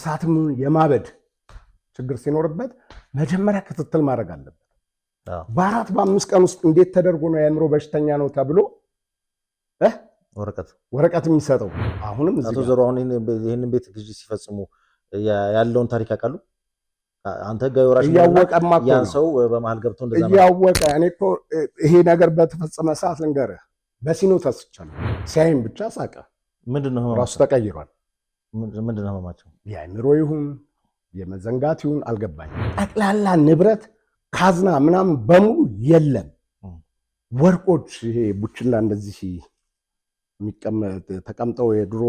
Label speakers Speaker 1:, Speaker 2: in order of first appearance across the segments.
Speaker 1: የመርሳትም የማበድ ችግር ሲኖርበት መጀመሪያ ክትትል ማድረግ አለበት። በአራት በአምስት ቀን ውስጥ እንዴት ተደርጎ ነው የአእምሮ በሽተኛ ነው ተብሎ ወረቀት የሚሰጠው? አሁንም
Speaker 2: አቶ ዘሩ አሁን ይሄንን ቤት ግዢ ሲፈጽሙ ያለውን ታሪክ ያውቃሉ? አንተ ህጋዊ ወራሽ ያን ሰው በመሃል ገብቶ እንደዛ
Speaker 1: እያወቀ እኔ እኮ ይሄ ነገር በተፈጸመ ሰዓት ልንገርህ በሲኖ ተስቻለሁ። ሲያይም ብቻ ሳቀ።
Speaker 2: ምንድነው
Speaker 1: ራሱ ተቀይሯል።
Speaker 2: ምንድነው ህመማቸው?
Speaker 1: የአእምሮ ይሁን የመዘንጋት ይሁን አልገባኝም። ጠቅላላ ንብረት ካዝና ምናምን በሙሉ የለም። ወርቆች ይሄ ቡችላ እንደዚህ ተቀምጠው የድሮ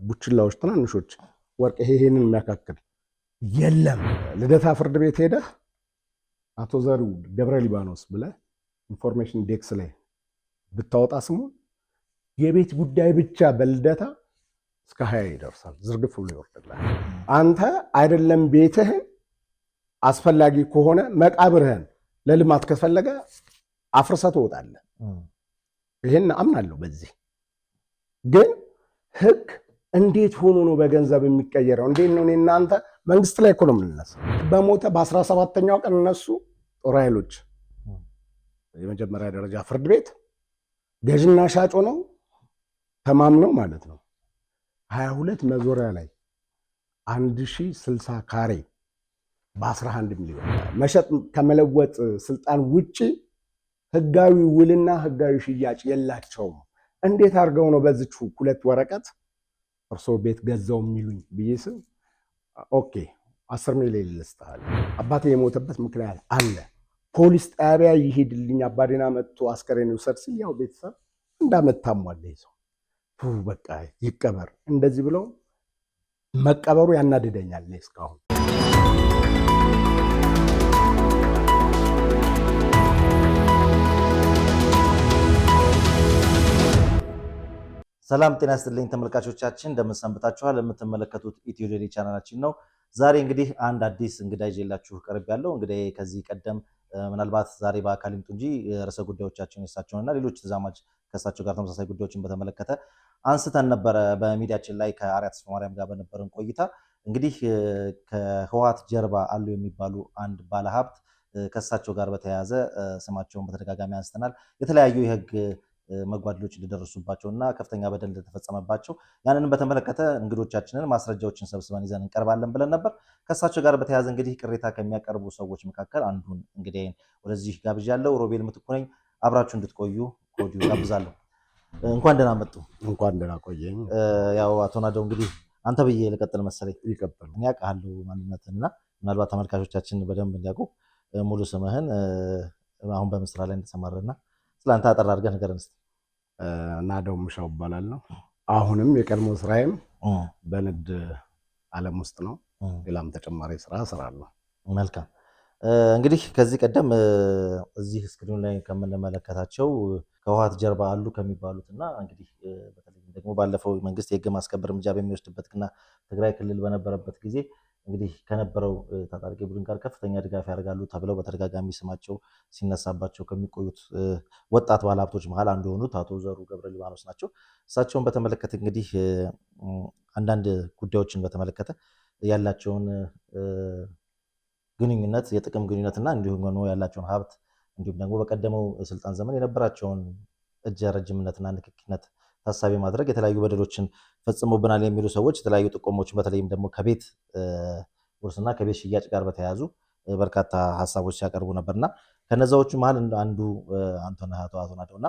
Speaker 1: ቡችላዎች ትናንሾች ወርቅ ይሄንን የሚያካክል የለም። ልደታ ፍርድ ቤት ሄደህ አቶ ዘሩ ገብረ ሊባኖስ ብለህ ኢንፎርሜሽን ዴክስ ላይ ብታወጣ ስሙ የቤት ጉዳይ ብቻ በልደታ እስከ 20 ይደርሳል። ዝርግፍ ብሎ ይወርድልሃል። አንተ አይደለም ቤትህን አስፈላጊ ከሆነ መቃብርህን ለልማት ከፈለገ አፍርሰህ ትወጣለህ። ይሄን አምናለሁ። በዚህ ግን ህግ እንዴት ሆኖ ነው በገንዘብ የሚቀየረው? እንዴት ነው? እናንተ መንግስት ላይ እኮ ነው የምንነሳው። በሞተ በ17ኛው ቀን እነሱ ጦር ኃይሎች የመጀመሪያ ደረጃ ፍርድ ቤት ገዥና ሻጭ ነው ተማምነው ማለት ነው 22 መዞሪያ ላይ 1060 ካሬ በ11 ሚሊዮን መሸጥ ከመለወጥ ስልጣን ውጪ ህጋዊ ውልና ህጋዊ ሽያጭ የላቸውም። እንዴት አድርገው ነው በዚች ሁለት ወረቀት እርሶ ቤት ገዛው የሚሉኝ ብዬ ስም ኦኬ 10 ሚሊዮን ልስጥሃል። አባቴ የሞተበት ምክንያት አለ። ፖሊስ ጣቢያ ይሄድልኝ አባዴና መጥቶ አስከሬን ይውሰድ ሲል ያው ቤተሰብ እንዳመታሟል ይዘው በቃ ይቀበር እንደዚህ ብለው መቀበሩ ያናድደኛል እስካሁን።
Speaker 2: ሰላም ጤና ይስጥልኝ ተመልካቾቻችን፣ እንደምን ሰንብታችኋል? የምትመለከቱት ኢትዮ ዴይሊ ቻናላችን ነው። ዛሬ እንግዲህ አንድ አዲስ እንግዳ ይዤላችሁ ቀርቤያለሁ። እንግዲህ ከዚህ ቀደም ምናልባት ዛሬ በአካል ይምጡ እንጂ ርዕሰ ጉዳዮቻችን የሳቸውንና ሌሎች ተዛማጅ ከእሳቸው ጋር ተመሳሳይ ጉዳዮችን በተመለከተ አንስተን ነበረ በሚዲያችን ላይ ከአርያ ተስፋ ማርያም ጋር በነበረን ቆይታ። እንግዲህ ከህወሓት ጀርባ አሉ የሚባሉ አንድ ባለሀብት ከእሳቸው ጋር በተያያዘ ስማቸውን በተደጋጋሚ አንስተናል። የተለያዩ የህግ መጓደሎች እንደደረሱባቸው እና ከፍተኛ በደል እንደተፈጸመባቸው ያንንም በተመለከተ እንግዶቻችንን ማስረጃዎችን ሰብስበን ይዘን እንቀርባለን ብለን ነበር። ከእሳቸው ጋር በተያያዘ እንግዲህ ቅሬታ ከሚያቀርቡ ሰዎች መካከል አንዱን እንግዲህ ወደዚህ ጋብዣለሁ። ሮቤል ምትኩ ነኝ። አብራችሁ እንድትቆዩ ከወዲሁ ጋብዛለሁ። እንኳን ደህና መጡ።
Speaker 1: እንኳን ደህና ቆየኝ።
Speaker 2: ያው አቶ ናደው እንግዲህ አንተ ብዬ ልቀጥል መሰለኝ።
Speaker 1: ይቀጥል።
Speaker 2: እኔ አውቃለሁ ማንነትህንና ምናልባት ተመልካቾቻችን በደንብ እንዲያውቁ ሙሉ ስምህን አሁን በምን ስራ ላይ እንደተሰማራና ስለአንተ አጠር አድርገህ ንገረን እስኪ።
Speaker 1: ናደው ምሻው እባላለሁ። አሁንም የቀድሞ ስራዬም በንግድ ዓለም ውስጥ ነው። ሌላም ተጨማሪ ስራ እሰራለሁ።
Speaker 2: መልካም። እንግዲህ ከዚህ ቀደም እዚህ ስክሪን ላይ ከምንመለከታቸው ከህወሓት ጀርባ አሉ ከሚባሉትና እንግዲህ በተለይ ደግሞ ባለፈው መንግስት የህግ ማስከበር እርምጃ በሚወስድበትና ትግራይ ክልል በነበረበት ጊዜ እንግዲህ ከነበረው ታጣቂ ቡድን ጋር ከፍተኛ ድጋፍ ያደርጋሉ ተብለው በተደጋጋሚ ስማቸው ሲነሳባቸው ከሚቆዩት ወጣት ባለሀብቶች መሃል አንዱ የሆኑት አቶ ዘሩ ገብረ ሊባኖስ ናቸው። እሳቸውን በተመለከተ እንግዲህ አንዳንድ ጉዳዮችን በተመለከተ ያላቸውን ግንኙነት የጥቅም ግንኙነትና እንዲሁም ደግሞ ያላቸውን ሀብት እንዲሁም ደግሞ በቀደመው ስልጣን ዘመን የነበራቸውን እጀ ረጅምነትና ንክኪነት ታሳቢ ማድረግ የተለያዩ በደሎችን ፈጽሞብናል የሚሉ ሰዎች የተለያዩ ጥቆሞችን በተለይም ደግሞ ከቤት ውርስና ከቤት ሽያጭ ጋር በተያያዙ በርካታ ሀሳቦች ሲያቀርቡ ነበርና ከነዛዎቹ መሀል አንዱ አንተ ነህ አቶ ናደውና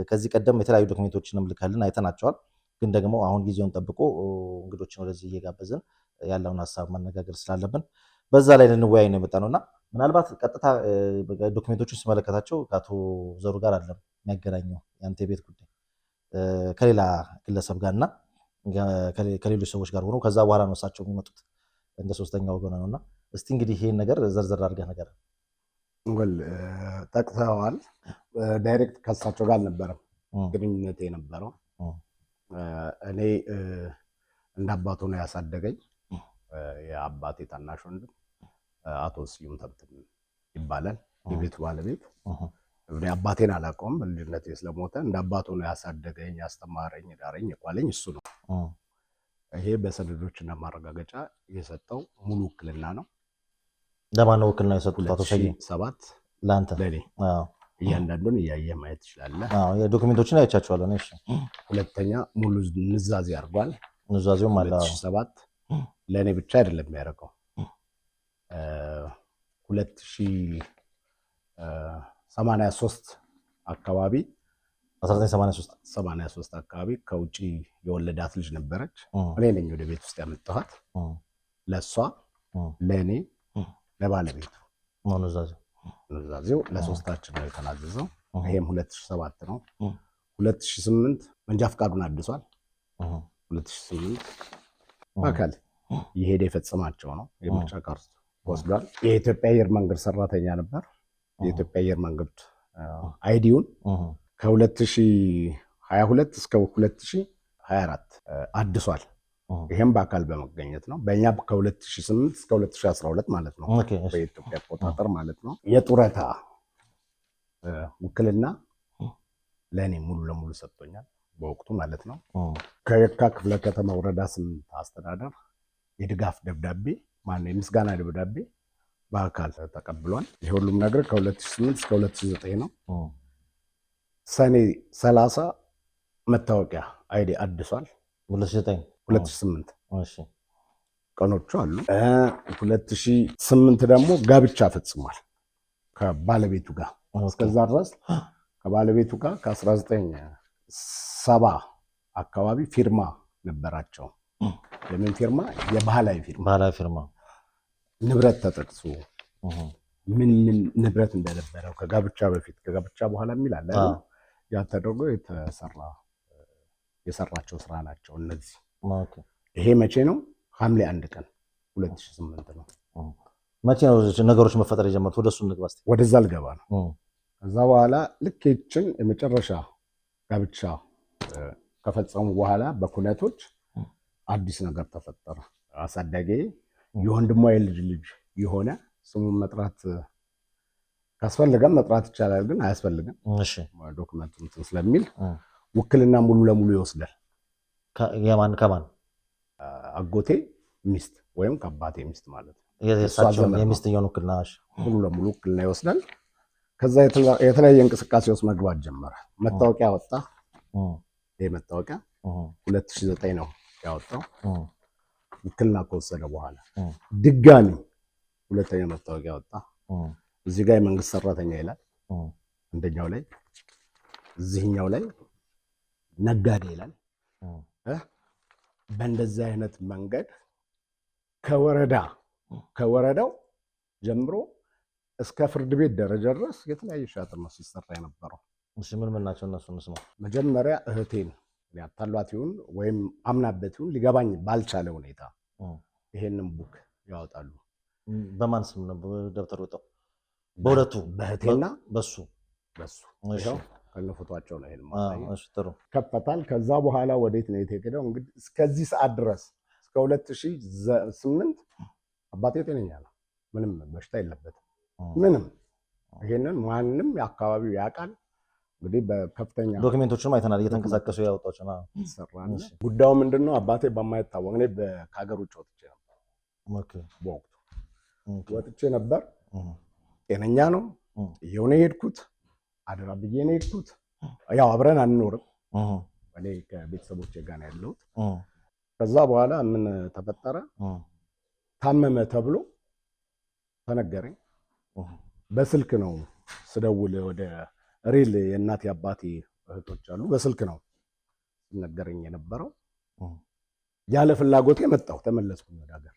Speaker 2: ከዚህ ቀደም የተለያዩ ዶክሜንቶችንም ልከልን አይተናቸዋል። ግን ደግሞ አሁን ጊዜውን ጠብቆ እንግዶችን ወደዚህ እየጋበዝን ያለውን ሀሳብ መነጋገር ስላለብን በዛ ላይ ልንወያይ ነው የመጣነውና ምናልባት ቀጥታ ዶክሜንቶቹን ሲመለከታቸው ከአቶ ዘሩ ጋር አይደለም የሚያገናኘው ያንተ የቤት ጉዳይ ከሌላ ግለሰብ ጋርና ከሌሎች ሰዎች ጋር ሆኖ ከዛ በኋላ ነው እሳቸው የሚመጡት እንደ ሶስተኛ ወገን ነውና እስቲ እንግዲህ ይሄን ነገር ዘርዘር አድርገህ ነገር
Speaker 1: ወል ጠቅሰዋል። ዳይሬክት ከእሳቸው ጋር አልነበረም ግንኙነት የነበረው። እኔ እንደ አባቱ ነው ያሳደገኝ። የአባቴ ታናሽ ወንድም አቶ ስዩም ተብትም ይባላል የቤቱ ባለቤት። እኔ አባቴን አላውቀውም፣ በልጅነቴ ስለሞተ እንደ አባቱ ነው ያሳደገኝ፣ ያስተማረኝ፣ ዳረኝ፣ የቋለኝ እሱ ነው። ይሄ በሰነዶችና ማረጋገጫ የሰጠው ሙሉ ውክልና ነው።
Speaker 2: ለማን ነው ውክልና የሰጡት? አቶ ሰዬ
Speaker 1: 2007
Speaker 2: ለአንተ
Speaker 1: ለኔ። እያንዳንዱን እያየህ ማየት ትችላለህ።
Speaker 2: የዶክሜንቶችን አይቻቸዋለሁ። እሺ።
Speaker 1: ሁለተኛ ሙሉ ንዛዜ አድርጓል።
Speaker 2: ንዛዜውም አለ።
Speaker 1: 2007 ለኔ ብቻ አይደለም የሚያደርገው 2083 አካባቢ
Speaker 2: 1983
Speaker 1: አካባቢ ከውጪ የወለዳት ልጅ ነበረች። እኔ ነኝ ወደ ቤት ውስጥ ያመጣኋት። ለሷ ለኔ ለባለቤቱ ኑዛዜው ለሶስታችን ነው የተናዘዘው። ይሄም 2007 ነው። 2008 መንጃ ፈቃዱን አድሷል። 2008 አካል የሄደ የፈጸማቸው ነው። የምርጫ ካርድ ወስዷል። የኢትዮጵያ አየር መንገድ ሰራተኛ ነበር። የኢትዮጵያ አየር መንገድ አይዲውን ከ2022 እስከ 2024 አድሷል። ይሄም በአካል በመገኘት ነው። በእኛ ከ2008 እስከ 2012 ማለት ነው፣ በኢትዮጵያ አቆጣጠር ማለት ነው። የጡረታ ውክልና ለእኔ ሙሉ ለሙሉ ሰጥቶኛል በወቅቱ ማለት ነው። ከየካ ክፍለ ከተማ ወረዳ 8 አስተዳደር የድጋፍ ደብዳቤ የምስጋና ደብዳቤ በአካል ተቀብሏል። ይሄ ሁሉም ነገር ከ2008 እስከ 2009 ነው። ሰኔ 30 መታወቂያ አይዲ አድሷል። 2008 ቀኖቹ አሉ። 2008 ደግሞ ጋብቻ ፈጽሟል ከባለቤቱ ጋር። እስከዛ ድረስ ከባለቤቱ ጋር ከ1970 አካባቢ ፊርማ ነበራቸው። የምን ፊርማ? የባህላዊ ፊርማ። ንብረት ተጠቅሶ ምን ንብረት እንደነበረው ከጋብቻ በፊት ከጋብቻ በኋላ የሚል አለ። ያ ተደርጎ የሰራቸው ስራ ናቸው እነዚህ። ይሄ መቼ ነው? ሐምሌ 1 ቀን 2008 ነው።
Speaker 2: መቼ ነው ነገሮች መፈጠር የጀመሩት? ወደሱ እንግባ እስኪ።
Speaker 1: ወደዛ ልገባ ነው። ከዛ በኋላ ልክ ይችን የመጨረሻ ጋብቻ ከፈጸሙ በኋላ በኩነቶች አዲስ ነገር ተፈጠረ። አሳዳጊ የወንድሟ የልጅ ልጅ የሆነ ስሙን መጥራት ካስፈልገም መጥራት ይቻላል፣ ግን አያስፈልግም ዶክመንቱ እንትን ስለሚል ውክልና ሙሉ ለሙሉ ይወስዳል።
Speaker 2: ከማን?
Speaker 1: አጎቴ ሚስት ወይም ከአባቴ ሚስት ማለት ነው።
Speaker 2: የሚስትየውን ውክልና
Speaker 1: ሙሉ ለሙሉ ውክልና ይወስዳል። ከዛ የተለያየ እንቅስቃሴ ውስጥ መግባት ጀመረ። መታወቂያ ወጣ። ይህ መታወቂያ 2009 ነው ያወጣው። ውክልና ከወሰደ በኋላ ድጋሚ ሁለተኛ መታወቂያ ወጣ። እዚህ ጋር የመንግስት ሰራተኛ ይላል አንደኛው ላይ፣ እዚህኛው ላይ ነጋዴ ይላል። በእንደዚህ አይነት መንገድ ከወረዳው ጀምሮ እስከ ፍርድ ቤት ደረጃ ድረስ የተለያየ ሻጥር ነው ሲሰራ የነበረው።
Speaker 2: ምን ናቸው እነሱ? እንስማ።
Speaker 1: መጀመሪያ እህቴን ያታሏት ይሁን ወይም አምናበት ይሁን ሊገባኝ ባልቻለ ሁኔታ ይሄንን ቡክ ያወጣሉ።
Speaker 2: በማን ስም ነው ደብተር ወጣው? በሁለቱ
Speaker 1: በእህቴና
Speaker 2: በሱ
Speaker 1: ይሄው ከነፎቷቸው ነው። ይሄን ማሳየው
Speaker 2: ጥሩ
Speaker 1: ከፈታል። ከዛ በኋላ ወዴት ነው የተሄደው? እንግዲህ እስከዚህ ሰዓት ድረስ እስከ 2008 አባቴ ጤነኛ ነው፣ ምንም በሽታ የለበትም። ምንም ይሄንን ማንም የአካባቢው ያውቃል። እንግዲህ በከፍተኛ
Speaker 2: ዶክሜንቶችንም አይተናል እየተንቀሳቀሱ ያወጣቸው
Speaker 1: ይሰራል። ጉዳዩ ምንድነው? አባቴ በማይታወቅ እኔ ከሀገር ውጭ ወጥቼ ነበር። በወቅቱ ወጥቼ ነበር። ጤነኛ ነው የሆነ የሄድኩት አደራ ብዬ ነው የሄድኩት። ያው አብረን አንኖርም፣ እኔ ከቤተሰቦቼ ጋር ነው ያለሁት። ከዛ በኋላ ምን ተፈጠረ? ታመመ ተብሎ ተነገረኝ። በስልክ ነው ስደውል ወደ ሪል የእናት የአባቴ እህቶች አሉ። በስልክ ነው ሲነገረኝ የነበረው። ያለ ፍላጎቴ መጣሁ፣ ተመለስኩኝ ወደ ሀገር።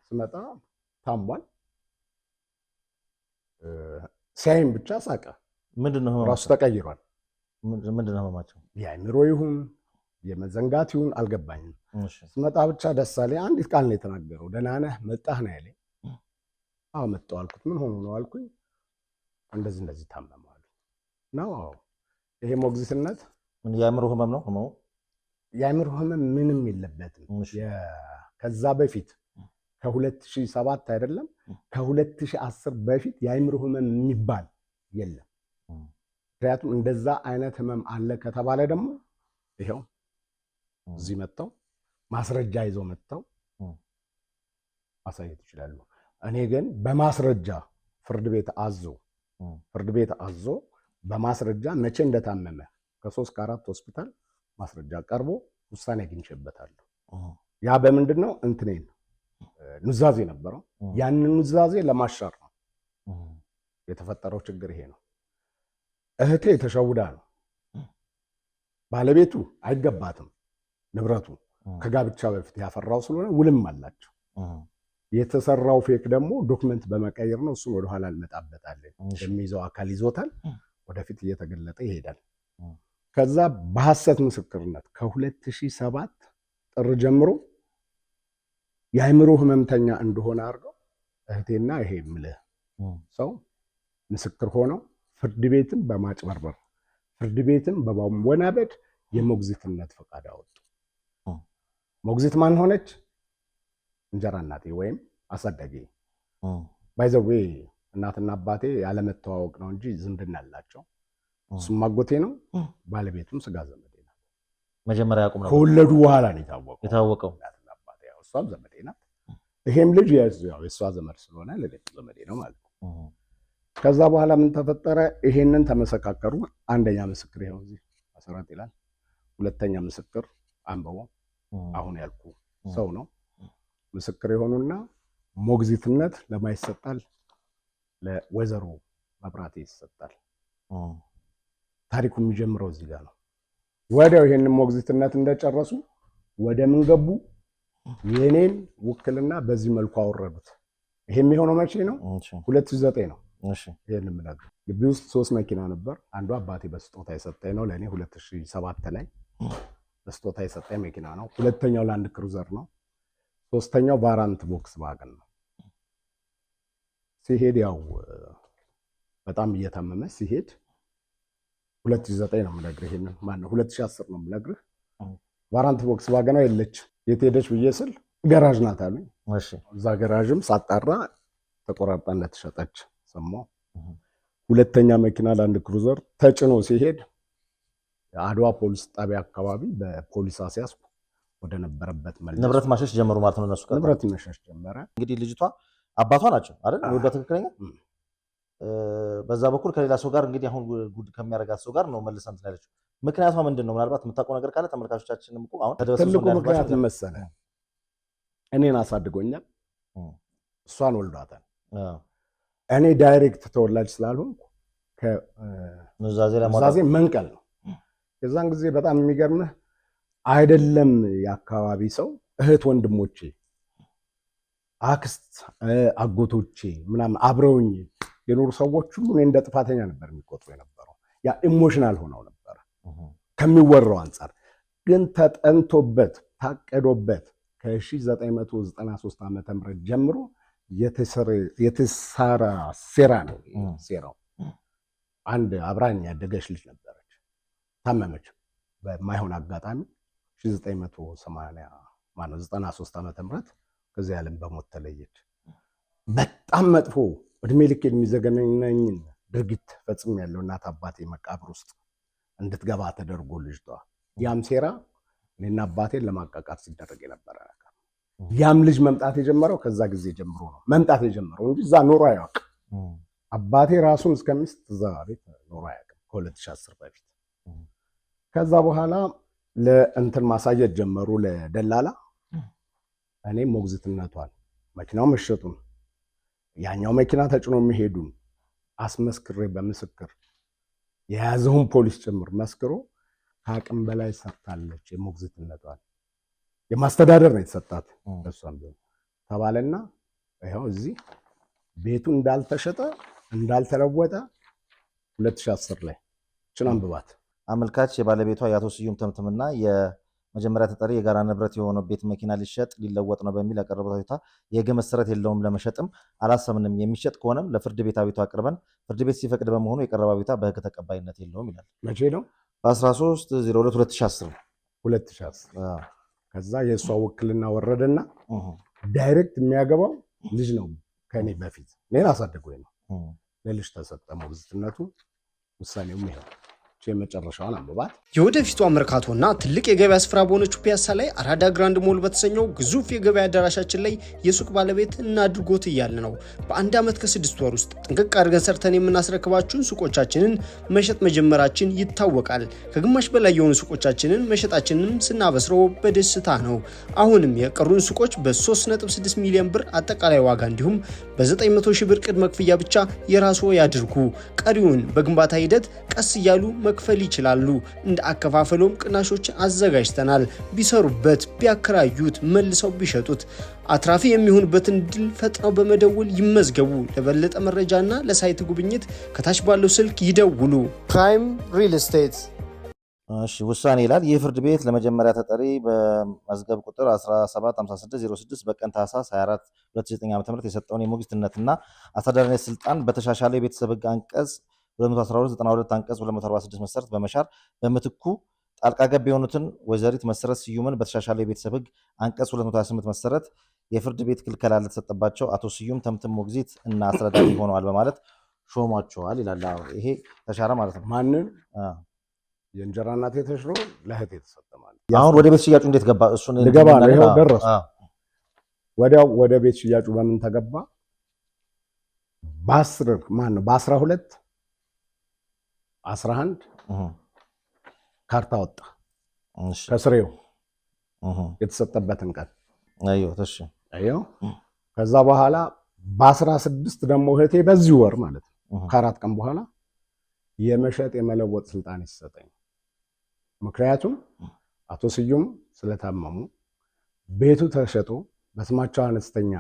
Speaker 1: ስመጣ ታሟል። ሲያይም ብቻ ሳቀ።
Speaker 2: ምንድነው
Speaker 1: ራሱ ተቀይሯል።
Speaker 2: ምንድነው ህመማቸው?
Speaker 1: የአእምሮ ይሁን የመዘንጋት ይሁን አልገባኝም። ስመጣ ብቻ ደስ አለኝ። አንዲት ቃል ነው የተናገረው። ደህና ነህ መጣህ ነው ያለኝ። አዎ መጣሁ አልኩት። ምን ሆኖ ነው አልኩኝ። እንደዚህ ታመመ አሉ ነው። ይሄ ሞግዚትነት
Speaker 2: የአእምሮ ህመም ነው። ህመሙ
Speaker 1: የአእምሮ ህመም ምንም የለበትም። ከዛ በፊት ከ2007 አይደለም ከ2010 በፊት የአእምሮ ህመም የሚባል የለም። ምክንያቱም እንደዛ አይነት ህመም አለ ከተባለ ደግሞ ይሄው እዚህ መጥተው ማስረጃ ይዘው መጥተው ማሳየት ይችላሉ። እኔ ግን በማስረጃ ፍርድ ቤት አዞ በማስረጃ መቼ እንደታመመ ከ3 ከ4 ሆስፒታል ማስረጃ ቀርቦ ውሳኔ አግኝቼበታለሁ። ያ በምንድን ነው? እንትኔን ኑዛዜ ነበረው። ያንን ኑዛዜ ለማሻር ነው የተፈጠረው ችግር ይሄ ነው። እህቴ ተሸውዳ ነው። ባለቤቱ አይገባትም ንብረቱ ከጋብቻ በፊት ያፈራው ስለሆነ ውልም አላቸው። የተሰራው ፌክ ደግሞ ዶክመንት በመቀየር ነው። እሱን ወደኋላ እንመጣበታለን። የሚይዘው አካል ይዞታል፣ ወደፊት እየተገለጠ ይሄዳል። ከዛ በሐሰት ምስክርነት ከ2007 ጥር ጀምሮ የአእምሮ ህመምተኛ እንደሆነ አድርገው እህቴና ይሄ የምልህ ሰው ምስክር ሆነው ፍርድ ቤትን በማጭበርበር ፍርድ ቤትን በማወናበድ የሞግዚትነት ፈቃድ አወጡ። ሞግዚት ማን ሆነች? እንጀራ እናቴ ወይም አሳዳጊ። ባይዘዌ እናትና አባቴ ያለመተዋወቅ ነው እንጂ ዝምድና አላቸው። እሱም አጎቴ ነው፣ ባለቤቱም ስጋ ዘመዴ ናት።
Speaker 2: መጀመሪያ ያቁም ነው
Speaker 1: ከወለዱ በኋላ ነው
Speaker 2: የታወቀው።
Speaker 1: እናትና አባቴ ያው እሷም ዘመዴ ናት። ይሄም ልጅ ያው የእሷ ዘመድ ስለሆነ ለሌላ ዘመዴ ነው ማለት ነው። ከዛ በኋላ ምን ተፈጠረ? ይሄንን ተመሰካከሩ። አንደኛ ምስክር ይኸው እዚህ መሰረት ይላል። ሁለተኛ ምስክር አንበቦ አሁን ያልኩ ሰው ነው ምስክር የሆኑና ሞግዚትነት ለማን ይሰጣል? ለወይዘሮ መብራቴ ይሰጣል። ታሪኩ የሚጀምረው እዚህ ጋር ነው። ወዲያው ይሄንን ሞግዚትነት እንደጨረሱ ወደ ምን ገቡ? የኔን ውክልና በዚህ መልኩ አወረዱት። ይሄ የሚሆነው መቼ ነው? 2009 ነው። ይሄን የምነግርህ ግቢ ውስጥ 3 መኪና ነበር። አንዱ አባቴ በስጦታ የሰጠኝ ነው ለእኔ 2007 ላይ በስጦታ የሰጠኝ መኪና ነው። ሁለተኛው ላንድ ክሩዘር ነው። ሶስተኛው ቫራንት ቦክስ ዋገን ነው። ሲሄድ ያው በጣም እየታመመ ሲሄድ 2009 ነው የምነግርህ። ይሄንን ማነው 2010 ነው የምነግርህ። ቫራንት ቦክስ ዋገኗ የለች። የት ሄደች ብዬ ስል ገራዥ ናት አሉኝ። እዛ ገራዥም ሳጣራ ተቆራርጣለት ተሸጠች ሰማሁ። ሁለተኛ መኪና ላንድ ክሩዘር ተጭኖ ሲሄድ የአድዋ ፖሊስ ጣቢያ አካባቢ በፖሊስ አስያዝኩ። ወደ ነበረበት መልስ
Speaker 2: ንብረት ማሸሽ ጀመሩ ማለት ነው። እነሱ
Speaker 1: ንብረት ማሸሽ ጀመረ።
Speaker 2: እንግዲህ ልጅቷ አባቷ ናቸው አይደል? ወደ ትክክለኛ በዛ በኩል ከሌላ ሰው ጋር እንግዲህ አሁን ጉድ ከሚያረጋት ሰው ጋር ነው መልሰን እንትን ያለችው። ምክንያቷ ምንድን ነው? ምናልባት የምታውቀው ነገር ካለ ተመልካቾቻችንም እኮ አሁን
Speaker 1: ትልቁ ምክንያት መሰለህ እኔን አሳድጎኛል፣ እሷን ወልዷታል። እኔ ዳይሬክት ተወላጅ ስላልሆንኩ ከኑዛዜ መንቀል ነው። የዛን ጊዜ በጣም የሚገርምህ አይደለም የአካባቢ ሰው እህት ወንድሞቼ፣ አክስት አጎቶቼ ምናምን አብረውኝ የኖሩ ሰዎች ሁሉ እኔ እንደ ጥፋተኛ ነበር የሚቆጥሩ የነበረው። ያ ኢሞሽናል ሆነው ነበር ከሚወራው አንጻር። ግን ተጠንቶበት ታቀዶበት ከ1993 ዓ.ም ጀምሮ የተሰራ ሴራ ነው። ሴራው አንድ አብራኝ ያደገች ልጅ ነበረች፣ ታመመች በማይሆን አጋጣሚ 1993 ዓ.ም ከዚህ ዓለም በሞት ተለየች። በጣም መጥፎ እድሜ ልክ የሚዘገነኝን ድርጊት ፈጽሜያለሁ። እናት አባቴ መቃብር ውስጥ እንድትገባ ተደርጎ ልጅቷ። ያም ሴራ እኔና አባቴን ለማቃቃት ሲደረግ የነበረ ነገር። ያም ልጅ መምጣት የጀመረው ከዛ ጊዜ ጀምሮ ነው መምጣት የጀመረው እንጂ እዛ ኖሮ አያውቅም። አባቴ ራሱን እስከሚስት እዛ ቤት ኖሮ አያውቅም ከ2010 በፊት። ከዛ በኋላ ለእንትን ማሳየት ጀመሩ ለደላላ። እኔ ሞግዚትነቷን መኪናው መሸጡን ያኛው መኪና ተጭኖ የሚሄዱን አስመስክሬ በምስክር የያዘውን ፖሊስ ጭምር መስክሮ ከአቅም በላይ ሰርታለች የሞግዚትነቷን የማስተዳደር ነው የተሰጣት እሷም ቢሆን ተባለና ይኸው እዚህ ቤቱ እንዳልተሸጠ እንዳልተለወጠ 2010 ላይ ችን አንብባት።
Speaker 2: አመልካች የባለቤቷ የአቶ ስዩም ተምትምና የመጀመሪያ ተጠሪ የጋራ ንብረት የሆነው ቤት መኪና ሊሸጥ ሊለወጥ ነው በሚል ያቀረቡት አቤቱታ የሕግ መሰረት የለውም፣ ለመሸጥም አላሰብንም፣ የሚሸጥ ከሆነም ለፍርድ ቤት አቤቱታ አቅርበን ፍርድ ቤት ሲፈቅድ በመሆኑ የቀረበ አቤቱታ በሕግ ተቀባይነት የለውም ይላል።
Speaker 1: መቼ ነው?
Speaker 2: በ13/02/2010
Speaker 1: ከዛ የእሷ ውክልና ወረደና ዳይሬክት የሚያገባው ልጅ ነው ከኔ በፊት እኔን አሳድጎኝ ነው ለልጅ ተሰጠ ሞግዚትነቱ። ውሳኔውም ይሄው የመጨረሻውን አንብባት።
Speaker 3: የወደፊቷ መርካቶና ትልቅ የገበያ ስፍራ በሆነችው ፒያሳ ላይ አራዳ ግራንድ ሞል በተሰኘው ግዙፍ የገበያ አዳራሻችን ላይ የሱቅ ባለቤት እናድርጎት እያለ ነው። በአንድ ዓመት ከ6 ወር ውስጥ ጥንቅቅ አድርገን ሰርተን የምናስረክባችሁን ሱቆቻችንን መሸጥ መጀመራችን ይታወቃል። ከግማሽ በላይ የሆኑ ሱቆቻችንን መሸጣችንን ስናበስረው በደስታ ነው። አሁንም የቀሩን ሱቆች በ3.6 ሚሊዮን ብር አጠቃላይ ዋጋ እንዲሁም በ900 ሺህ ብር ቅድመ ክፍያ ብቻ የራስዎ ያድርጉ። ቀሪውን በግንባታ ሂደት ቀስ እያሉ መክፈል ይችላሉ። እንደ አከፋፈሎም ቅናሾች አዘጋጅተናል። ቢሰሩበት፣ ቢያከራዩት፣ መልሰው ቢሸጡት አትራፊ የሚሆኑበትን ድል ፈጥነው በመደወል ይመዝገቡ። ለበለጠ መረጃና ለሳይት ጉብኝት ከታች ባለው ስልክ ይደውሉ። ፕራይም ሪል ስቴት።
Speaker 2: እሺ ውሳኔ ይላል። ይህ ፍርድ ቤት ለመጀመሪያ ተጠሪ በመዝገብ ቁጥር 175606 በቀን ታህሳስ 24 2009 ዓ.ም የሰጠውን የሞግዚትነትና አስተዳዳሪነት ስልጣን በተሻሻለ የቤተሰብ ሕግ አንቀጽ 212/92 አንቀጽ 246 መሰረት በመሻር በምትኩ ጣልቃ ገብ የሆኑትን ወይዘሪት መሰረት ስዩምን በተሻሻለ የቤተሰብ ሕግ አንቀጽ 228 መሰረት የፍርድ ቤት ክልከላ ለተሰጠባቸው አቶ ስዩም ተምትም ሞግዚት እና አስተዳዳሪ ሆነዋል በማለት ሾሟቸዋል ይላል። ይሄ ተሻረ ማለት ነው።
Speaker 1: ማንን? የእንጀራ እናቴ ተሽሮ ለእህቴ የተሰጠ ማለት።
Speaker 2: አሁን ወደ ቤት ሽያጩ እንዴት ገባ? እሱን
Speaker 1: ልገባ ነው። ይኸው ደረሱ። ወዲያው ወደ ቤት ሽያጩ በምን ተገባ? በ12 11 ካርታ ወጣ ከስሬው የተሰጠበትን ቀን አየው። ከዛ በኋላ በ16 ደግሞ እህቴ በዚህ ወር ማለት ነው ከ4 ቀን በኋላ የመሸጥ የመለወጥ ስልጣን ይሰጠኝ። ምክንያቱም አቶ ስዩም ስለታመሙ ቤቱ ተሸጦ በስማቸው አነስተኛ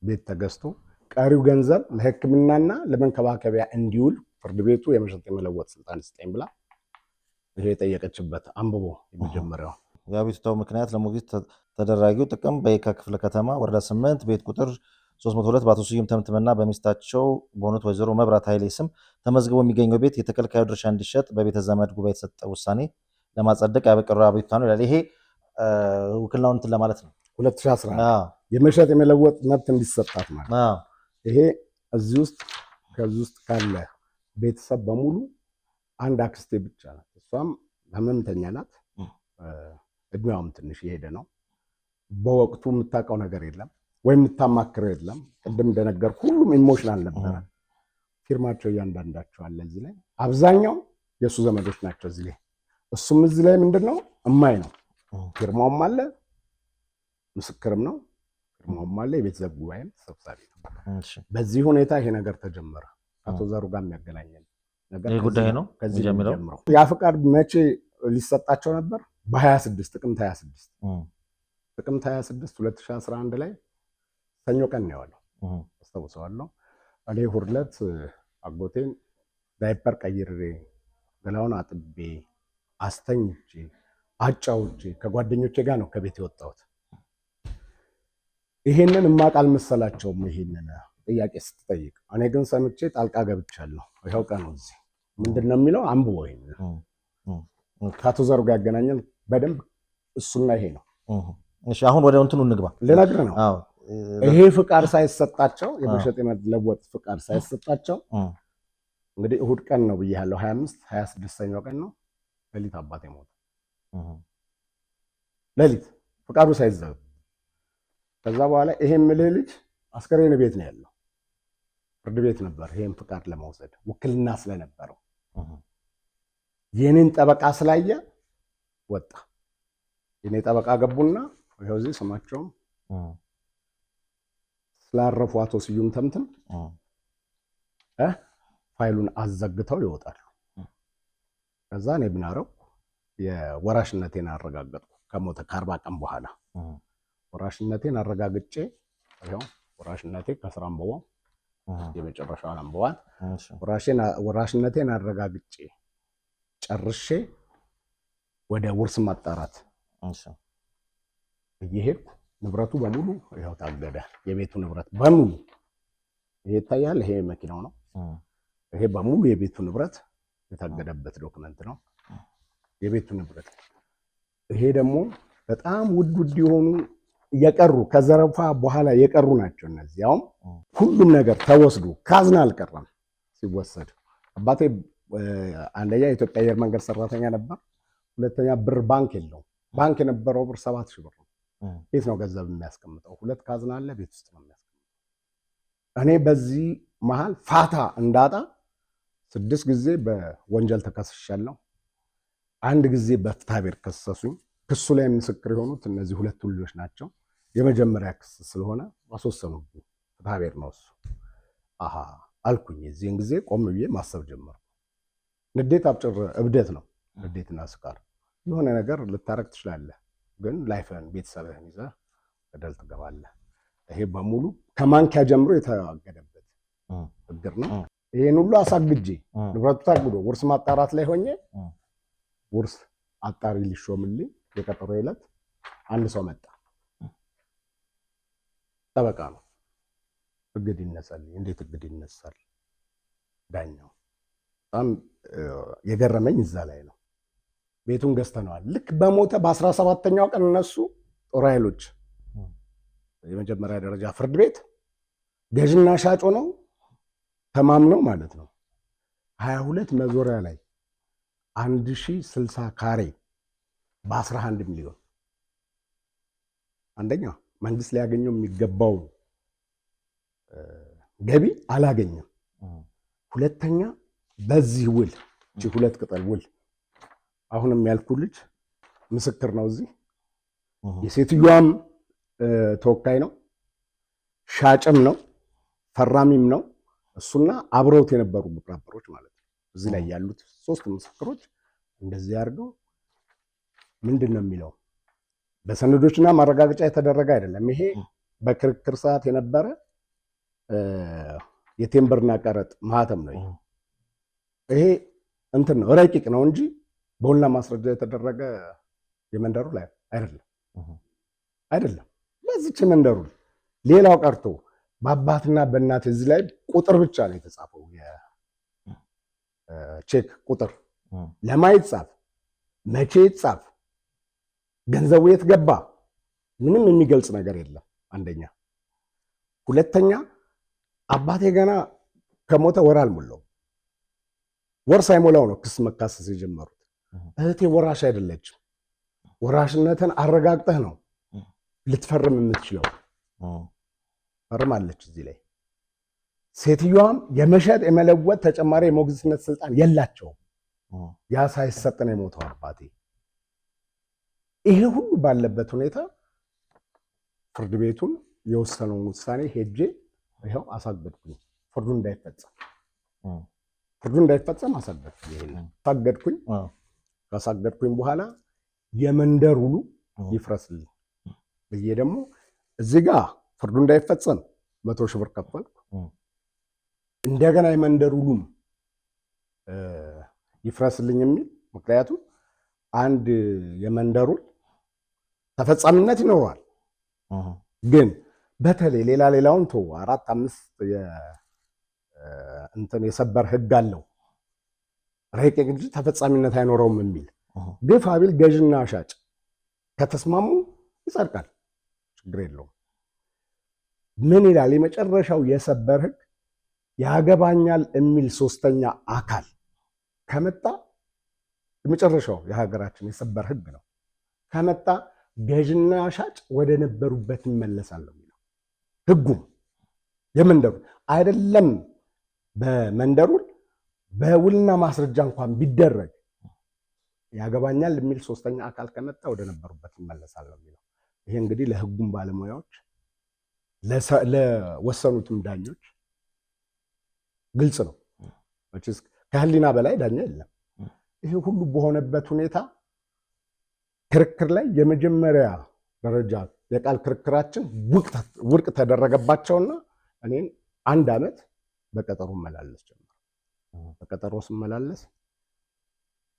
Speaker 1: ቤት ተገዝቶ ቀሪው ገንዘብ ለሕክምናና ለመንከባከቢያ እንዲውል ፍርድ ቤቱ የመሸጥ የመለወጥ ስልጣን ይሰጠኝ ብላ ይሄ የጠየቀችበት አንብቦ የመጀመሪያው
Speaker 2: የአቤቱታው ምክንያት ለሞግዚት ተደራጊው ጥቅም በየካ ክፍለ ከተማ ወረዳ 8 ቤት ቁጥር 302 በአቶ ስዩም ተምትምና በሚስታቸው በሆኑት ወይዘሮ መብራት ኃይሌ ስም ተመዝግቦ የሚገኘው ቤት የተከልካዩ ድርሻ እንዲሸጥ በቤተ ዘመድ ጉባኤ የተሰጠ ውሳኔ ለማጸደቅ ያበቀረው አቤቱታ ነው ይላል። ይሄ ውክልናውን እንትን ለማለት ነው።
Speaker 1: 2011 የመሸጥ የመለወጥ መብት እንዲሰጣት ማለት ይሄ እዚህ ውስጥ ከዚህ ውስጥ ካለ ቤተሰብ በሙሉ አንድ አክስቴ ብቻ ናት። እሷም ህመምተኛ ናት። እድሜዋም ትንሽ የሄደ ነው። በወቅቱ የምታውቀው ነገር የለም ወይም የምታማክረው የለም። ቅድም እንደነገርኩ ሁሉም ኢሞሽናል ነበረ። ፊርማቸው እያንዳንዳቸው አለ እዚህ ላይ። አብዛኛው የእሱ ዘመዶች ናቸው እዚህ ላይ። እሱም እዚህ ላይ ምንድነው እማይ ነው። ፊርማውም አለ፣ ምስክርም ነው። ፊርማውም አለ፣ የቤተሰብ ጉባኤም ተሰብሳቢ ነው። በዚህ ሁኔታ ይሄ ነገር ተጀመረ። አቶ ዘሩ ጋር የሚያገናኘን ነገር
Speaker 2: ጉዳይ ነው። ከዚህ ጀምሮ
Speaker 1: ያ ፍቃድ መቼ ሊሰጣቸው ነበር? በ26 ጥቅምት 26 2011 ላይ ሰኞ ቀን ነው ያለው። አስታውሰዋለሁ። እኔ እሑድ ዕለት አጎቴን ዳይፐር ቀይሬ ገላውን አጥቤ አስተኝቼ አጫውቼ ከጓደኞቼ ጋር ነው ከቤት የወጣሁት። ይሄንን እማቅ አልመሰላቸውም። ይሄንን ጥያቄ ስትጠይቅ እኔ ግን ሰምቼ ጣልቃ ገብቻለሁ። ይኸው ቀኑ እዚህ ምንድን ነው የሚለው አንብቦ ይሄን ከአቶ ዘሩ ጋር ያገናኘን በደንብ እሱና ይሄ ነው።
Speaker 2: እሺ አሁን ወደ እንትኑ እንግባ።
Speaker 1: ልነግርህ ነው። ይሄ ፍቃድ ሳይሰጣቸው የመሸጥ የመለወጥ ፍቃድ ሳይሰጣቸው እንግዲህ እሑድ ቀን ነው ብያለሁ። 26ኛው ቀን ነው። ሌሊት አባቴ ሞተ። ሌሊት ፍቃዱ ሳይዘግ ከዛ በኋላ ይሄ የምልህ ልጅ አስከሬን ቤት ነው ያለው። ፍርድ ቤት ነበር ይሄን ፍቃድ ለመውሰድ ውክልና ስለነበረው የኔን ጠበቃ ስላየ ወጣ። የኔ ጠበቃ ገቡና ይኸው እዚህ ስማቸውም ስላረፉ አቶ ስዩም ተምትም ፋይሉን አዘግተው ይወጣሉ። ከዛ እኔ ብናረው የወራሽነቴን አረጋገጥኩ። ከሞተ ከ40 ቀን በኋላ ወራሽነቴን አረጋግጬ ይኸው ወራሽነቴ ከስራ አንበባው የመጨረሻውን አንበዋል። ወራሽነቴን አረጋግጬ ጨርሼ ወደ ውርስ ማጣራት እየሄድኩ ንብረቱ በሙሉ ይኸው ታገደ። የቤቱ ንብረት በሙሉ ይሄ ይታያል። ይሄ መኪናው ነው። ይሄ በሙሉ የቤቱ ንብረት የታገደበት ዶክመንት ነው። የቤቱ ንብረት ይሄ ደግሞ በጣም ውድ የሆኑ የቀሩ ከዘረፋ በኋላ የቀሩ ናቸው። እነዚያውም ሁሉም ነገር ተወስዶ ካዝና አልቀረም ሲወሰድ። አባቴ አንደኛ የኢትዮጵያ አየር መንገድ ሰራተኛ ነበር። ሁለተኛ ብር ባንክ የለውም። ባንክ የነበረው ብር 7,000 ብር ነው። ቤት ነው ገንዘብ የሚያስቀምጠው። 2 ካዝና አለ፣ ቤት ውስጥ ነው የሚያስቀምጠው። እኔ በዚህ መሃል ፋታ እንዳጣ 6 ጊዜ በወንጀል ተከስሻለሁ። 1 ጊዜ በፍትሐብሔር ከሰሱኝ። ክሱ ላይ ምስክር የሆኑት እነዚህ 2 ልጆች ናቸው። የመጀመሪያ ክስ ስለሆነ አስወሰኑብኝ። ፍትሐብሔር ነው እሱ። አሃ አልኩኝ። የዚህን ጊዜ ቆም ብዬ ማሰብ ጀመርኩ። ንዴት አብጭር እብደት ነው። ንዴትና ስካር የሆነ ነገር ልታረግ ትችላለህ፣ ግን ላይፍህን ቤተሰብህን ይዘህ ገደል ትገባለህ። ይሄ በሙሉ ከማንኪያ ጀምሮ የተዋገደበት ችግር ነው። ይሄን ሁሉ አሳግጄ ንብረቱ ታግዶ ውርስ ማጣራት ላይ ሆኜ ውርስ አጣሪ ሊሾምልኝ የቀጠሮ ዕለት አንድ ሰው መጣ። ጠበቃ ነው። እግድ ይነሳል። እንዴት እግድ ይነሳል? ዳኛው በጣም የገረመኝ እዛ ላይ ነው። ቤቱን ገዝተነዋል። ልክ በሞተ በ17ኛው ቀን እነሱ ጦር ኃይሎች የመጀመሪያ ደረጃ ፍርድ ቤት ገዥና ሻጭ ነው ተማምነው ማለት ነው 22 መዞሪያ ላይ 1060 ካሬ በ11 ሚሊዮን አንደኛ መንግስት ሊያገኘው የሚገባው ገቢ አላገኘም። ሁለተኛ በዚህ ውል እቺ 2 ቅጠል ውል አሁንም ያልኩ ልጅ ምስክር ነው። እዚህ የሴትዮዋም ተወካይ ነው፣ ሻጭም ነው፣ ፈራሚም ነው። እሱና አብረውት የነበሩ ግብረአበሮች ማለት ነው። እዚህ ላይ ያሉት 3 ምስክሮች እንደዚህ አድርገው ምንድን ነው የሚለው በሰነዶችና ማረጋገጫ የተደረገ አይደለም። ይሄ በክርክር ሰዓት የነበረ የቴምብርና ቀረጥ ማህተም ነው። ይሄ እንትን ነው ረቂቅ ነው እንጂ በሁላ ማስረጃ የተደረገ የመንደሩ ላይ አይደለም። በዚች መንደሩ ሌላው ቀርቶ በአባትና በእናት እዚህ ላይ ቁጥር ብቻ ነው የተጻፈው። የቼክ ቁጥር ለማይጻፍ መቼ ይጻፍ ገንዘቡ የት ገባ ምንም የሚገልጽ ነገር የለም። አንደኛ። ሁለተኛ አባቴ ገና ከሞተ ወር አልሞላው። ወር ሳይሞላው ነው ክስ መካሰስ የጀመሩት። እህቴ ወራሽ አይደለችም። ወራሽነትን አረጋግጠህ ነው ልትፈርም የምትችለው። ፈርማለች እዚህ ላይ። ሴትዮዋም የመሸጥ የመለወጥ ተጨማሪ የሞግዚትነት ስልጣን የላቸውም። ያ ሳይሰጥ ነው የሞተው አባቴ። ይሄ ሁሉ ባለበት ሁኔታ ፍርድ ቤቱን የወሰነውን ውሳኔ ሄጄ ይኸው አሳገድኩኝ። ፍርዱ እንዳይፈጸም አሳገድኩኝ። ይሄን አሳገድኩኝ። ካሳገድኩኝ በኋላ የመንደር ውሉ ይፍረስልኝ ብዬ ደግሞ እዚህ ጋር ፍርዱ እንዳይፈጸም 100 ሺህ ብር ከፈልኩ። እንደገና የመንደር ውሉም ይፍረስልኝ የሚል ምክንያቱም አንድ የመንደር ውል ተፈጻሚነት ይኖረዋል። ግን በተለይ ሌላውን ተው 4-5 እንትን የሰበር ህግ አለው ረቂቅ እንጂ ተፈጻሚነት አይኖረውም የሚል ግፋ ቢል ገዥና ሻጭ ከተስማሙ ይጸድቃል፣ ችግር የለውም። ምን ይላል የመጨረሻው የሰበር ህግ? ያገባኛል የሚል 3ኛ አካል ከመጣ የመጨረሻው የሀገራችን የሰበር ህግ ነው። ከመጣ ገዥና ሻጭ ወደ ነበሩበት ይመለሳል ነው የሚለው ህጉም። የመንደሩ አይደለም በመንደሩ በውልና ማስረጃ እንኳን ቢደረግ ያገባኛል የሚል 3ኛ አካል ከመጣ ወደ ነበሩበት ይመለሳል ነው የሚለው። ይሄ እንግዲህ ለህጉም ባለሙያዎች ለወሰኑትም ዳኞች ግልጽ ነው። መቼስ ከህሊና በላይ ዳኛ የለም። ይሄ ሁሉ በሆነበት ሁኔታ ክርክር ላይ የመጀመሪያ ደረጃ የቃል ክርክራችን ውድቅ ተደረገባቸውና እኔን 1 ዓመት በቀጠሮ መላለስ ጀመረ። በቀጠሮ ስመላለስ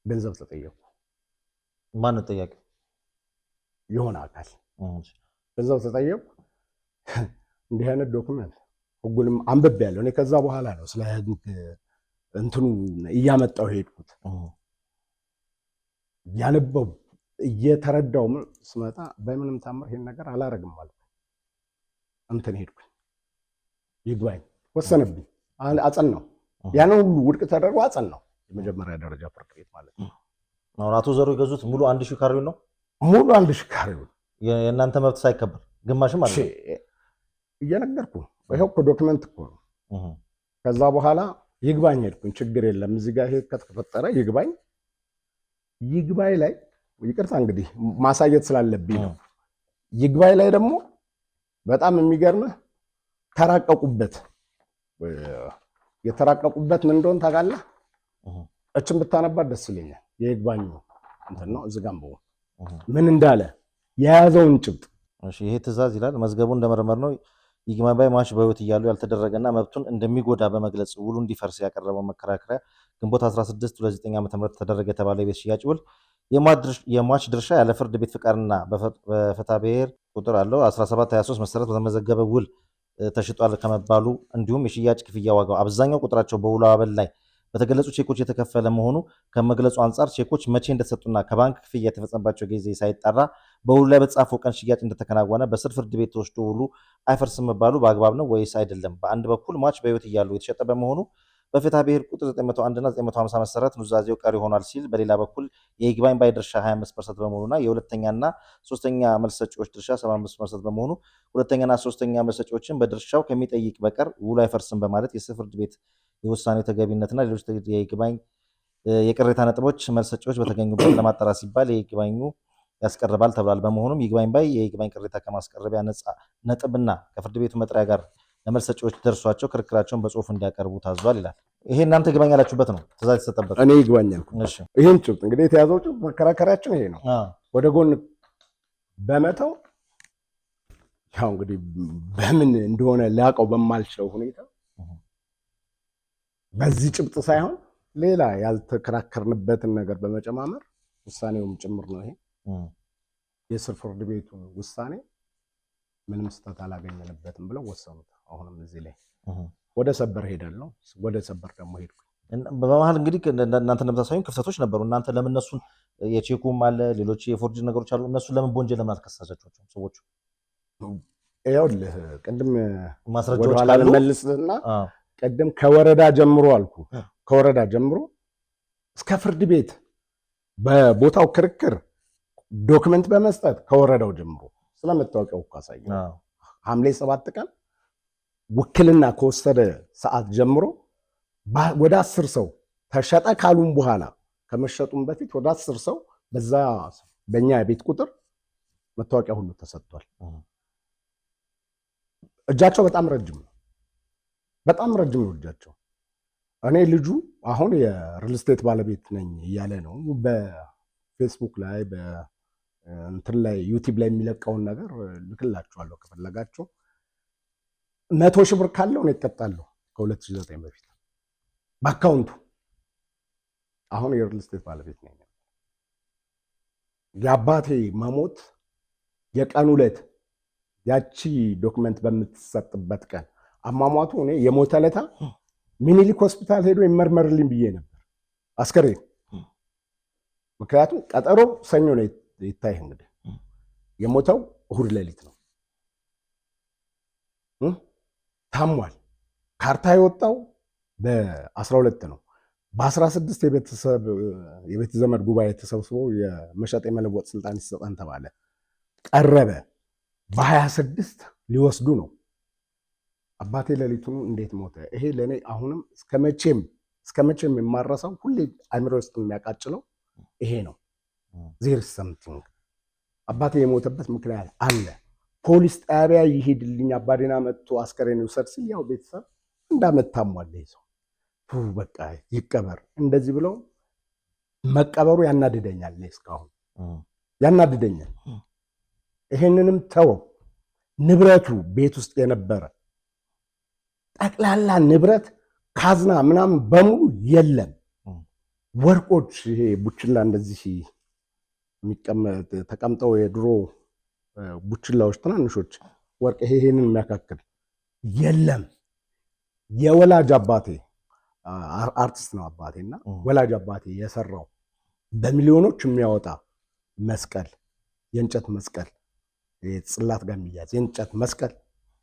Speaker 1: ገንዘብ ተጠየቁ።
Speaker 2: ማን ነው ጠያቂ?
Speaker 1: የሆነ አካል ገንዘብ ተጠየቁ። እንዲህ አይነት ዶክመንት ህጉንም አንብቤያለሁ። እኔ ከዛ በኋላ ነው ስለ ህግ እንትኑ እያመጣው ሄድኩት። ያነበው እየተረዳው ስመጣ በምንም ታምር ይሄን ነገር አላረግም ማለት እንትን ሄድኩኝ። ይግባኝ ወሰነብኝ፣ አጸናው። ያን ሁሉ ውድቅ ተደርጎ አጸናው የመጀመሪያ ደረጃ ፍርድ ቤት ማለት ነው።
Speaker 2: አሁን አቶ ዘሩ የገዙት ሙሉ 1000 ካሬውን ነው።
Speaker 1: ሙሉ 1000 ካሬውን
Speaker 2: የእናንተ መብት ሳይከበር ግማሽም አለ
Speaker 1: እየነገርኩ ይሄው እኮ ዶክመንት እኮ ነው። ከዛ በኋላ ይግባኝ ሄድኩኝ። ችግር የለም እዚህ ጋር ይሄ ከተፈጠረ ይግባኝ ላይ ይቅርታ እንግዲህ ማሳየት ስላለብኝ ነው። ይግባኝ ላይ ደግሞ በጣም የሚገርምህ የተራቀቁበት ምን እንደሆነ ታውቃለህ? እችን ብታነባት ደስ ይለኛል። የይግባኝ እንትን ነው እዚህ ጋር ምን እንዳለ የያዘውን ጭብጥ።
Speaker 2: እሺ ይሄ ትዕዛዝ ይላል መዝገቡ እንደመረመር ነው ይግባኝ ባይ ሟች በሕይወት እያሉ ያልተደረገና መብቱን እንደሚጎዳ በመግለጽ ውሉ እንዲፈርስ ያቀረበው መከራከሪያ ግንቦት 16 2009 ዓ.ም ተደረገ የተባለው የቤት ሽያጭ ውል የሟች ድርሻ ያለ ፍርድ ቤት ፍቃድና በፍትሐ ብሔር ቁጥር አለው 1723 መሰረት በተመዘገበ ውል ተሽጧል ከመባሉ እንዲሁም የሽያጭ ክፍያ ዋጋው አብዛኛው ቁጥራቸው በውሉ አበል ላይ በተገለጹ ቼኮች የተከፈለ መሆኑ ከመግለጹ አንጻር ቼኮች መቼ እንደተሰጡና ከባንክ ክፍያ የተፈጸመባቸው ጊዜ ሳይጣራ በውሉ ላይ በተጻፈው ቀን ሽያጭ እንደተከናወነ በስር ፍርድ ቤት ተወስዶ ውሉ አይፈርስም መባሉ በአግባብ ነው ወይስ አይደለም? በአንድ በኩል ሟች በሕይወት እያሉ የተሸጠ በመሆኑ በፍትሐ ብሔር ቁጥር 901 እና 950 መሰረት ኑዛዜው ቀሪ ሆኗል ሲል፣ በሌላ በኩል የይግባኝ ባይ ድርሻ 25% በመሆኑና የሁለተኛና ሶስተኛ መልስ ሰጪዎች ድርሻ 75% በመሆኑ ሁለተኛና ሶስተኛ መልስ ሰጪዎችን በድርሻው ከሚጠይቅ በቀር ውሉ አይፈርስም በማለት የስር ፍርድ ቤት የውሳኔው ተገቢነትና ሌሎች የይግባኝ የቅሬታ ነጥቦች መልስ ሰጪዎች በተገኙበት ለማጣራት ሲባል የይግባኙ ያስቀርባል ተብሏል። በመሆኑም ይግባኝ ባይ የይግባኝ ቅሬታ ከማስቀረቢያ ነጥብና ከፍርድ ቤቱ መጥሪያ ጋር ለመልስ ሰጪዎች ደርሷቸው ክርክራቸውን በጽሁፍ እንዲያቀርቡ ታዟል ይላል። ይሄ እናንተ ይግባኝ ያላችሁበት ነው ትዕዛዝ የተሰጠበት።
Speaker 1: እኔ ይግባኝ ያልኩ ይሄን ጭብጥ እንግዲህ የተያዘው ጭብጥ መከራከሪያችን ይሄ ነው። ወደ ጎን በመተው ያው እንግዲህ በምን እንደሆነ ላቀው በማልችለው ሁኔታ በዚህ ጭብጥ ሳይሆን ሌላ ያልተከራከርንበትን ነገር በመጨማመር ውሳኔውም ጭምር ነው። ይሄ የስር ፍርድ ቤቱን ውሳኔ ምንም ስህተት አላገኘንበትም ብለው ወሰኑት። አሁንም እዚህ ላይ ወደ ሰበር ሄዳለሁ። ወደ ሰበር ደግሞ ሄድኩ።
Speaker 2: በመሀል እንግዲህ እናንተ እንደምታሳዩን ክፍተቶች ነበሩ። እናንተ ለምን እነሱን የቼኩም አለ ሌሎች የፎርጅ ነገሮች አሉ እነሱን ለምን በወንጀል ለምን አልከሰሳችኋቸውም? ሰዎቹ
Speaker 1: ይኸውልህ ቅድም
Speaker 2: ማስረጃዎች
Speaker 1: ወደኋላ ልመልስና ቅድም ከወረዳ ጀምሮ አልኩ። ከወረዳ ጀምሮ እስከ ፍርድ ቤት በቦታው ክርክር ዶክመንት በመስጠት ከወረዳው ጀምሮ ስለመታወቂያው እኮ አሳየው። ሐምሌ 7 ቀን ውክልና ከወሰደ ሰዓት ጀምሮ ወደ 10 ሰው ተሸጠ ካሉም በኋላ ከመሸጡም በፊት ወደ 10 ሰው በዛ በእኛ የቤት ቁጥር መታወቂያ ሁሉ ተሰጥቷል። እጃቸው በጣም ረጅም ነው። በጣም ረጅም ነው እጃቸው። እኔ ልጁ አሁን የሪል ስቴት ባለቤት ነኝ እያለ ነው በፌስቡክ ላይ እንትን ላይ ዩቲዩብ ላይ የሚለቀውን ነገር ልክላችኋለሁ ከፈለጋችሁ። 100,000 ብር ካለው ነው ይቀጣለሁ ከ2009 በፊት በአካውንቱ። አሁን የሪል ስቴት ባለቤት ነኝ። የአባቴ መሞት የቀን ዕለት ያቺ ዶክመንት በምትሰጥበት ቀን አሟሟቱ እኔ የሞተ ዕለት ሚኒሊክ ሆስፒታል ሄዶ ይመርመርልኝ ብዬ ነበር አስከሬን። ምክንያቱም ቀጠሮ ሰኞ ነው ይታይ። እንግዲህ የሞተው እሁድ ሌሊት ነው። ታሟል። ካርታ የወጣው በ12 ነው። በ16 የቤተ ዘመድ ጉባኤ ተሰብስበው የመሸጥ የመለወጥ ስልጣን ይሰጣን ተባለ። ቀረበ። በ26 ሊወስዱ ነው። አባቴ ሌሊቱን እንዴት ሞተ? ይሄ ለእኔ አሁንም እስከመቼም የማረሳው ሁሌ አእምሮ ውስጥ የሚያቃጭለው ይሄ ነው። ዜር ሰምቲንግ አባቴ የሞተበት ምክንያት አለ። ፖሊስ ጣቢያ ይሄድልኝ አባዴና መጥቶ አስከሬን ይውሰድ ሲል ያው ቤተሰብ እንዳመታሟል ይዘው በቃ ይቀበር እንደዚህ ብለው መቀበሩ ያናድደኛል። እስካሁን ያናድደኛል። ይሄንንም ተወው። ንብረቱ ቤት ውስጥ የነበረ ጠቅላላ ንብረት ካዝና ምናምን በሙሉ የለም። ወርቆች ይሄ ቡችላ እንደዚህ ተቀምጠው የድሮ ቡችላዎች ትናንሾች ወርቅ ይሄንን የሚያካክል የለም። የወላጅ አባቴ አርቲስት ነው አባቴና ወላጅ አባቴ የሰራው በሚሊዮኖች የሚያወጣ መስቀል፣ የእንጨት መስቀል፣ ጽላት ጋር የሚያዝ የእንጨት መስቀል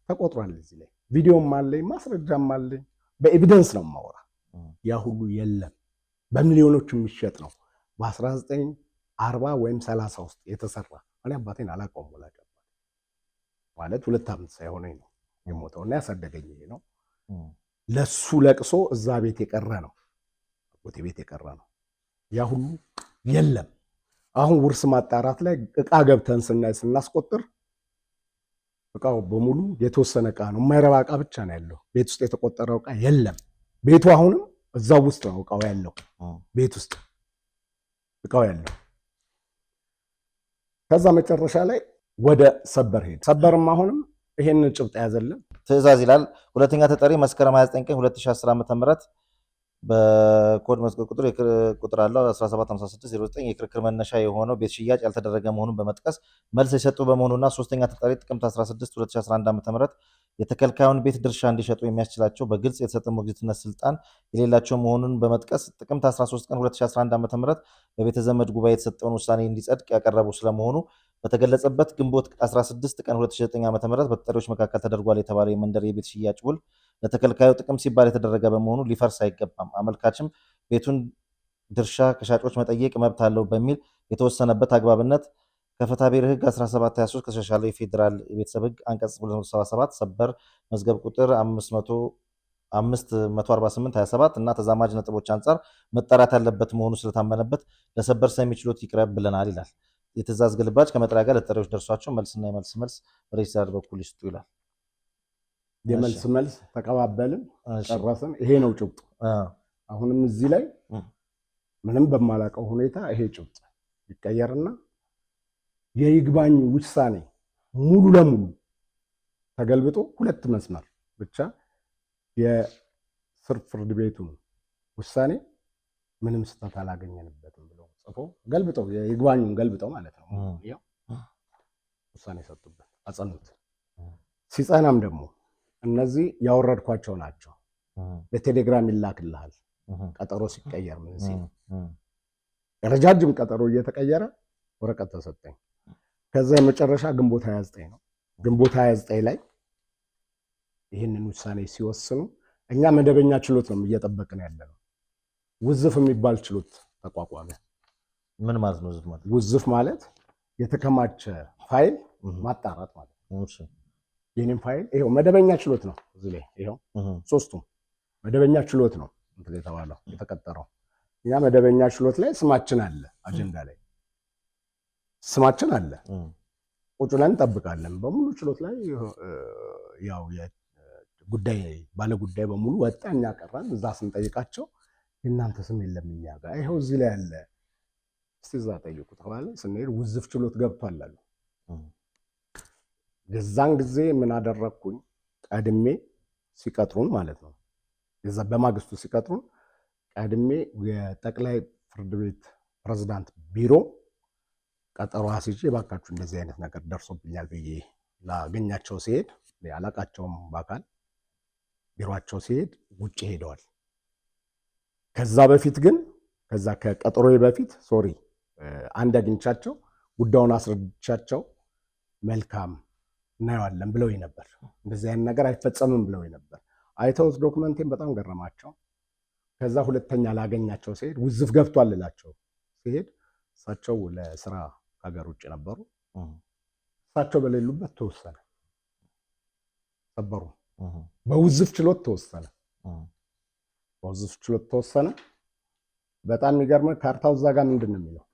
Speaker 1: ተቆጥሯል። እዚህ ላይ ቪዲዮም አለኝ ማስረጃም አለኝ። በኤቪደንስ ነው የማወራ። ያ ሁሉ የለም። በሚሊዮኖች የሚሸጥ ነው። በ1940 ወይም 30 ውስጥ የተሰራ እኔ አባቴን አላውቀውም። ወላጅ ማለት 2 ዓመት ሳይሆነኝ ነው የሞተውና ያሳደገኝ ይሄ ነው። ለሱ ለቅሶ እዛ ቤት የቀረ ነው፣ አጎቴ ቤት የቀረ ነው። ያ ሁሉ የለም። አሁን ውርስ ማጣራት ላይ እቃ ገብተን ስናስቆጥር እቃው በሙሉ የተወሰነ እቃ ነው፣ የማይረባ እቃ ብቻ ነው ያለው። ቤት ውስጥ የተቆጠረው እቃ የለም። ቤቱ አሁንም እዛው ውስጥ ነው እቃው ያለው፣ ቤት ውስጥ እቃው ያለው። ከዛ መጨረሻ ላይ ወደ ሰበር ሄደ። ሰበርም አሁንም ይሄን ጭብጥ ያዘልን
Speaker 2: ትዕዛዝ ይላል። ሁለተኛ ተጠሪ መስከረም 29 ቀን 2010 ዓ.ም በኮድ መስቀል ቁጥር አለው 175609 የክርክር መነሻ የሆነው ቤት ሽያጭ ያልተደረገ መሆኑን በመጥቀስ መልስ የሰጡ በመሆኑና ሶስተኛ ተጠሪ ጥቅምት 16 2011 ዓ.ም የተከልካዩን ቤት ድርሻ እንዲሸጡ የሚያስችላቸው በግልጽ የተሰጠ ሞግዚትነት ስልጣን የሌላቸው መሆኑን በመጥቀስ ጥቅምት 13 ቀን 2011 ዓ.ም በቤተ ዘመድ ጉባኤ የተሰጠውን ውሳኔ እንዲጸድቅ ያቀረቡ ስለመሆኑ በተገለጸበት ግንቦት 16 ቀን 2009 ዓ.ም በተጠሪዎች መካከል ተደርጓል የተባለው የመንደር የቤት ሽያጭ ውል ለተከልካዩ ጥቅም ሲባል የተደረገ በመሆኑ ሊፈርስ አይገባም፣ አመልካችም ቤቱን ድርሻ ከሻጮች መጠየቅ መብት አለው በሚል የተወሰነበት አግባብነት ከፍትሐ ብሔር ሕግ 1723 ከተሻሻለው የፌዴራል የቤተሰብ ሕግ አንቀጽ 277 ሰበር መዝገብ ቁጥር 548/27 እና ተዛማጅ ነጥቦች አንጻር መጣራት ያለበት መሆኑ ስለታመነበት ለሰበር ሰሚ ችሎት ይቅረብ ብለናል ይላል። የትእዛዝ ግልባጭ ከመጥሪያ ጋር ለተጠሪዎች ደርሷቸው መልስና የመልስ መልስ በሬጅስትራር በኩል ይስጡ ይላል።
Speaker 1: የመልስ መልስ ተቀባበልን፣ ጨረስን። ይሄ ነው ጭብጡ። አሁንም እዚህ ላይ ምንም በማላውቀው ሁኔታ ይሄ ጭብጥ ይቀየርና የይግባኝ ውሳኔ ሙሉ ለሙሉ ተገልብጦ 2 መስመር ብቻ የስር ፍርድ ቤቱን ውሳኔ ምንም ስህተት አላገኘንበትም ብለው ጽፎ ገልብጠው የይግባኙን ገልብጠው ማለት ነው ያው ውሳኔ ሰጡበት፣ አጸኑት። ሲጸናም ደግሞ እነዚህ ያወረድኳቸው ናቸው። በቴሌግራም ይላክልሃል ቀጠሮ ሲቀየር ምን ሲል ረጃጅም ቀጠሮ እየተቀየረ ወረቀት ተሰጠኝ። ከዛ የመጨረሻ ግንቦት 29 ነው። ግንቦት 29 ላይ ይህንን ውሳኔ ሲወስኑ እኛ መደበኛ ችሎት ነው እየጠበቅን ያለነው። ውዝፍ የሚባል ችሎት ተቋቋመ።
Speaker 2: ምን ማለት ነው ውዝፍ ማለት?
Speaker 1: ውዝፍ ማለት የተከማቸ ፋይል ማጣራት ማለት ነው። እሺ የኔም ፋይል ይሄው መደበኛ ችሎት ነው። እዚህ ላይ ይሄው ሶስቱም መደበኛ ችሎት ነው እንትን የተባለው የተቀጠረው። እኛ መደበኛ ችሎት ላይ ስማችን አለ፣ አጀንዳ ላይ ስማችን አለ። ቁጭ ብለን እንጠብቃለን። በሙሉ ችሎት ላይ ያው ጉዳይ ባለ ጉዳይ በሙሉ ወጣ፣ እኛ ቀረን። እዛ ስንጠይቃቸው የእናንተ ስም የለም እኛ ጋር፣ ይሄው እዚህ ላይ አለ፣ እስቲ እዛ ጠይቁ ተባለ። ስንሄድ ውዝፍ ችሎት ገብቷል አሉ። የዛን ጊዜ ምን አደረግኩኝ? ቀድሜ ሲቀጥሩን ማለት ነው፣ የዛ በማግስቱ ሲቀጥሩን ቀድሜ የጠቅላይ ፍርድ ቤት ፕሬዝዳንት ቢሮ ቀጠሮ አስይዤ እባካችሁ እንደዚህ አይነት ነገር ደርሶብኛል ብዬ ላገኛቸው ሲሄድ አላቃቸውም በአካል ቢሮአቸው ሲሄድ ውጭ ሄደዋል። ከዛ በፊት ግን ከዛ ከቀጠሮዬ በፊት አንድ አግኝቻቸው ጉዳዩን አስረድቻቸው መልካም እናየዋለን ብለው ነበር። እንደዚህ አይነት ነገር አይፈጸምም ብለው ነበር። አይተውት ዶክመንቴን በጣም ገረማቸው። ከዛ ሁለተኛ ላገኛቸው ሲሄድ ውዝፍ ገብቷል ልላቸው ሲሄድ እሳቸው ለስራ ሀገር ውጭ ነበሩ። እሳቸው በሌሉበት ተወሰነ፣ ሰበሩ። በውዝፍ ችሎት ተወሰነ። በውዝፍ ችሎት ተወሰነ። በጣም የሚገርመው ካርታው እዛ ጋር ምንድን ነው የሚለው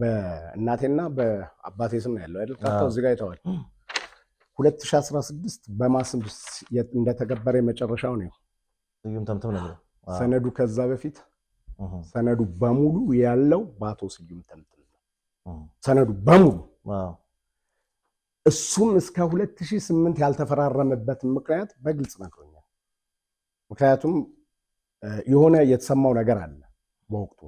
Speaker 1: በእናቴና በአባቴ ስም ነው ያለው አይደል? ካርታው እዚህ ጋር ይተዋል። 2016 በማስም እንደተገበረ የመጨረሻው ነው
Speaker 2: ስዩም ተምተም ነው።
Speaker 1: ሰነዱ ከዛ በፊት ሰነዱ በሙሉ ያለው በአቶ ስዩም ተምተም ነው ሰነዱ በሙሉ። እሱም እስከ 2008 ያልተፈራረመበት ምክንያት በግልጽ ነግሮኛል። ምክንያቱም የሆነ የተሰማው ነገር አለ በወቅቱ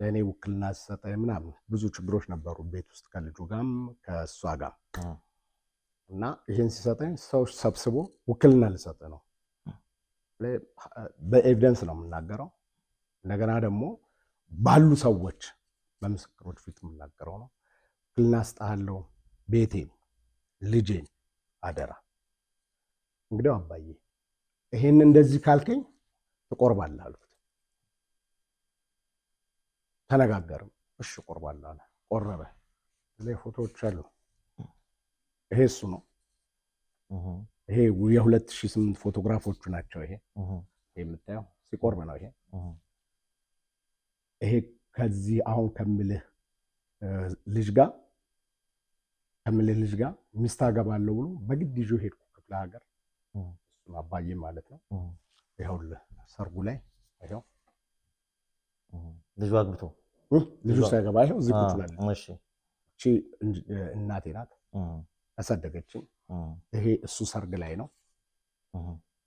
Speaker 1: ለእኔ ውክልና ሲሰጠኝ ምናምን ብዙ ችግሮች ነበሩ ቤት ውስጥ ከልጁ ጋርም ከእሷ ጋር እና ይህን ሲሰጠኝ ሰዎች ሰብስቦ ውክልና ልሰጥ ነው። በኤቪደንስ ነው የምናገረው። እንደገና ደግሞ ባሉ ሰዎች በምስክሮች ፊት የምናገረው ነው። ውክልና ስጣለው ቤቴን ልጄን አደራ። እንግዲህ አባዬ ይሄን እንደዚህ ካልከኝ ትቆርባለህ አልኩት። ተነጋገርም። እሺ ቆርባለሁ አለ። ቆረበ። ላይ ፎቶዎች አሉ። ይሄ እሱ ነው። ይሄ የ2008 ፎቶግራፎቹ ናቸው። ይሄ የምታየው ሲቆርብ ነው። ይሄ ከዚህ አሁን ከምልህ ልጅ ጋር ሚስት አገባለሁ ብሎ በግድ ይዞ ሄድኩ ክፍለ ሀገር። እሱን አባዬ ማለት ነው። ይኸውልህ ሰርጉ ላይ ይኸው
Speaker 2: ልጁ አግብቶ
Speaker 1: ልጁ ሳይገባ ይኸው እዚህ ቁጭ ብላለች። እቺ እናቴ ናት ያሳደገችኝ። ይሄ እሱ ሰርግ ላይ ነው።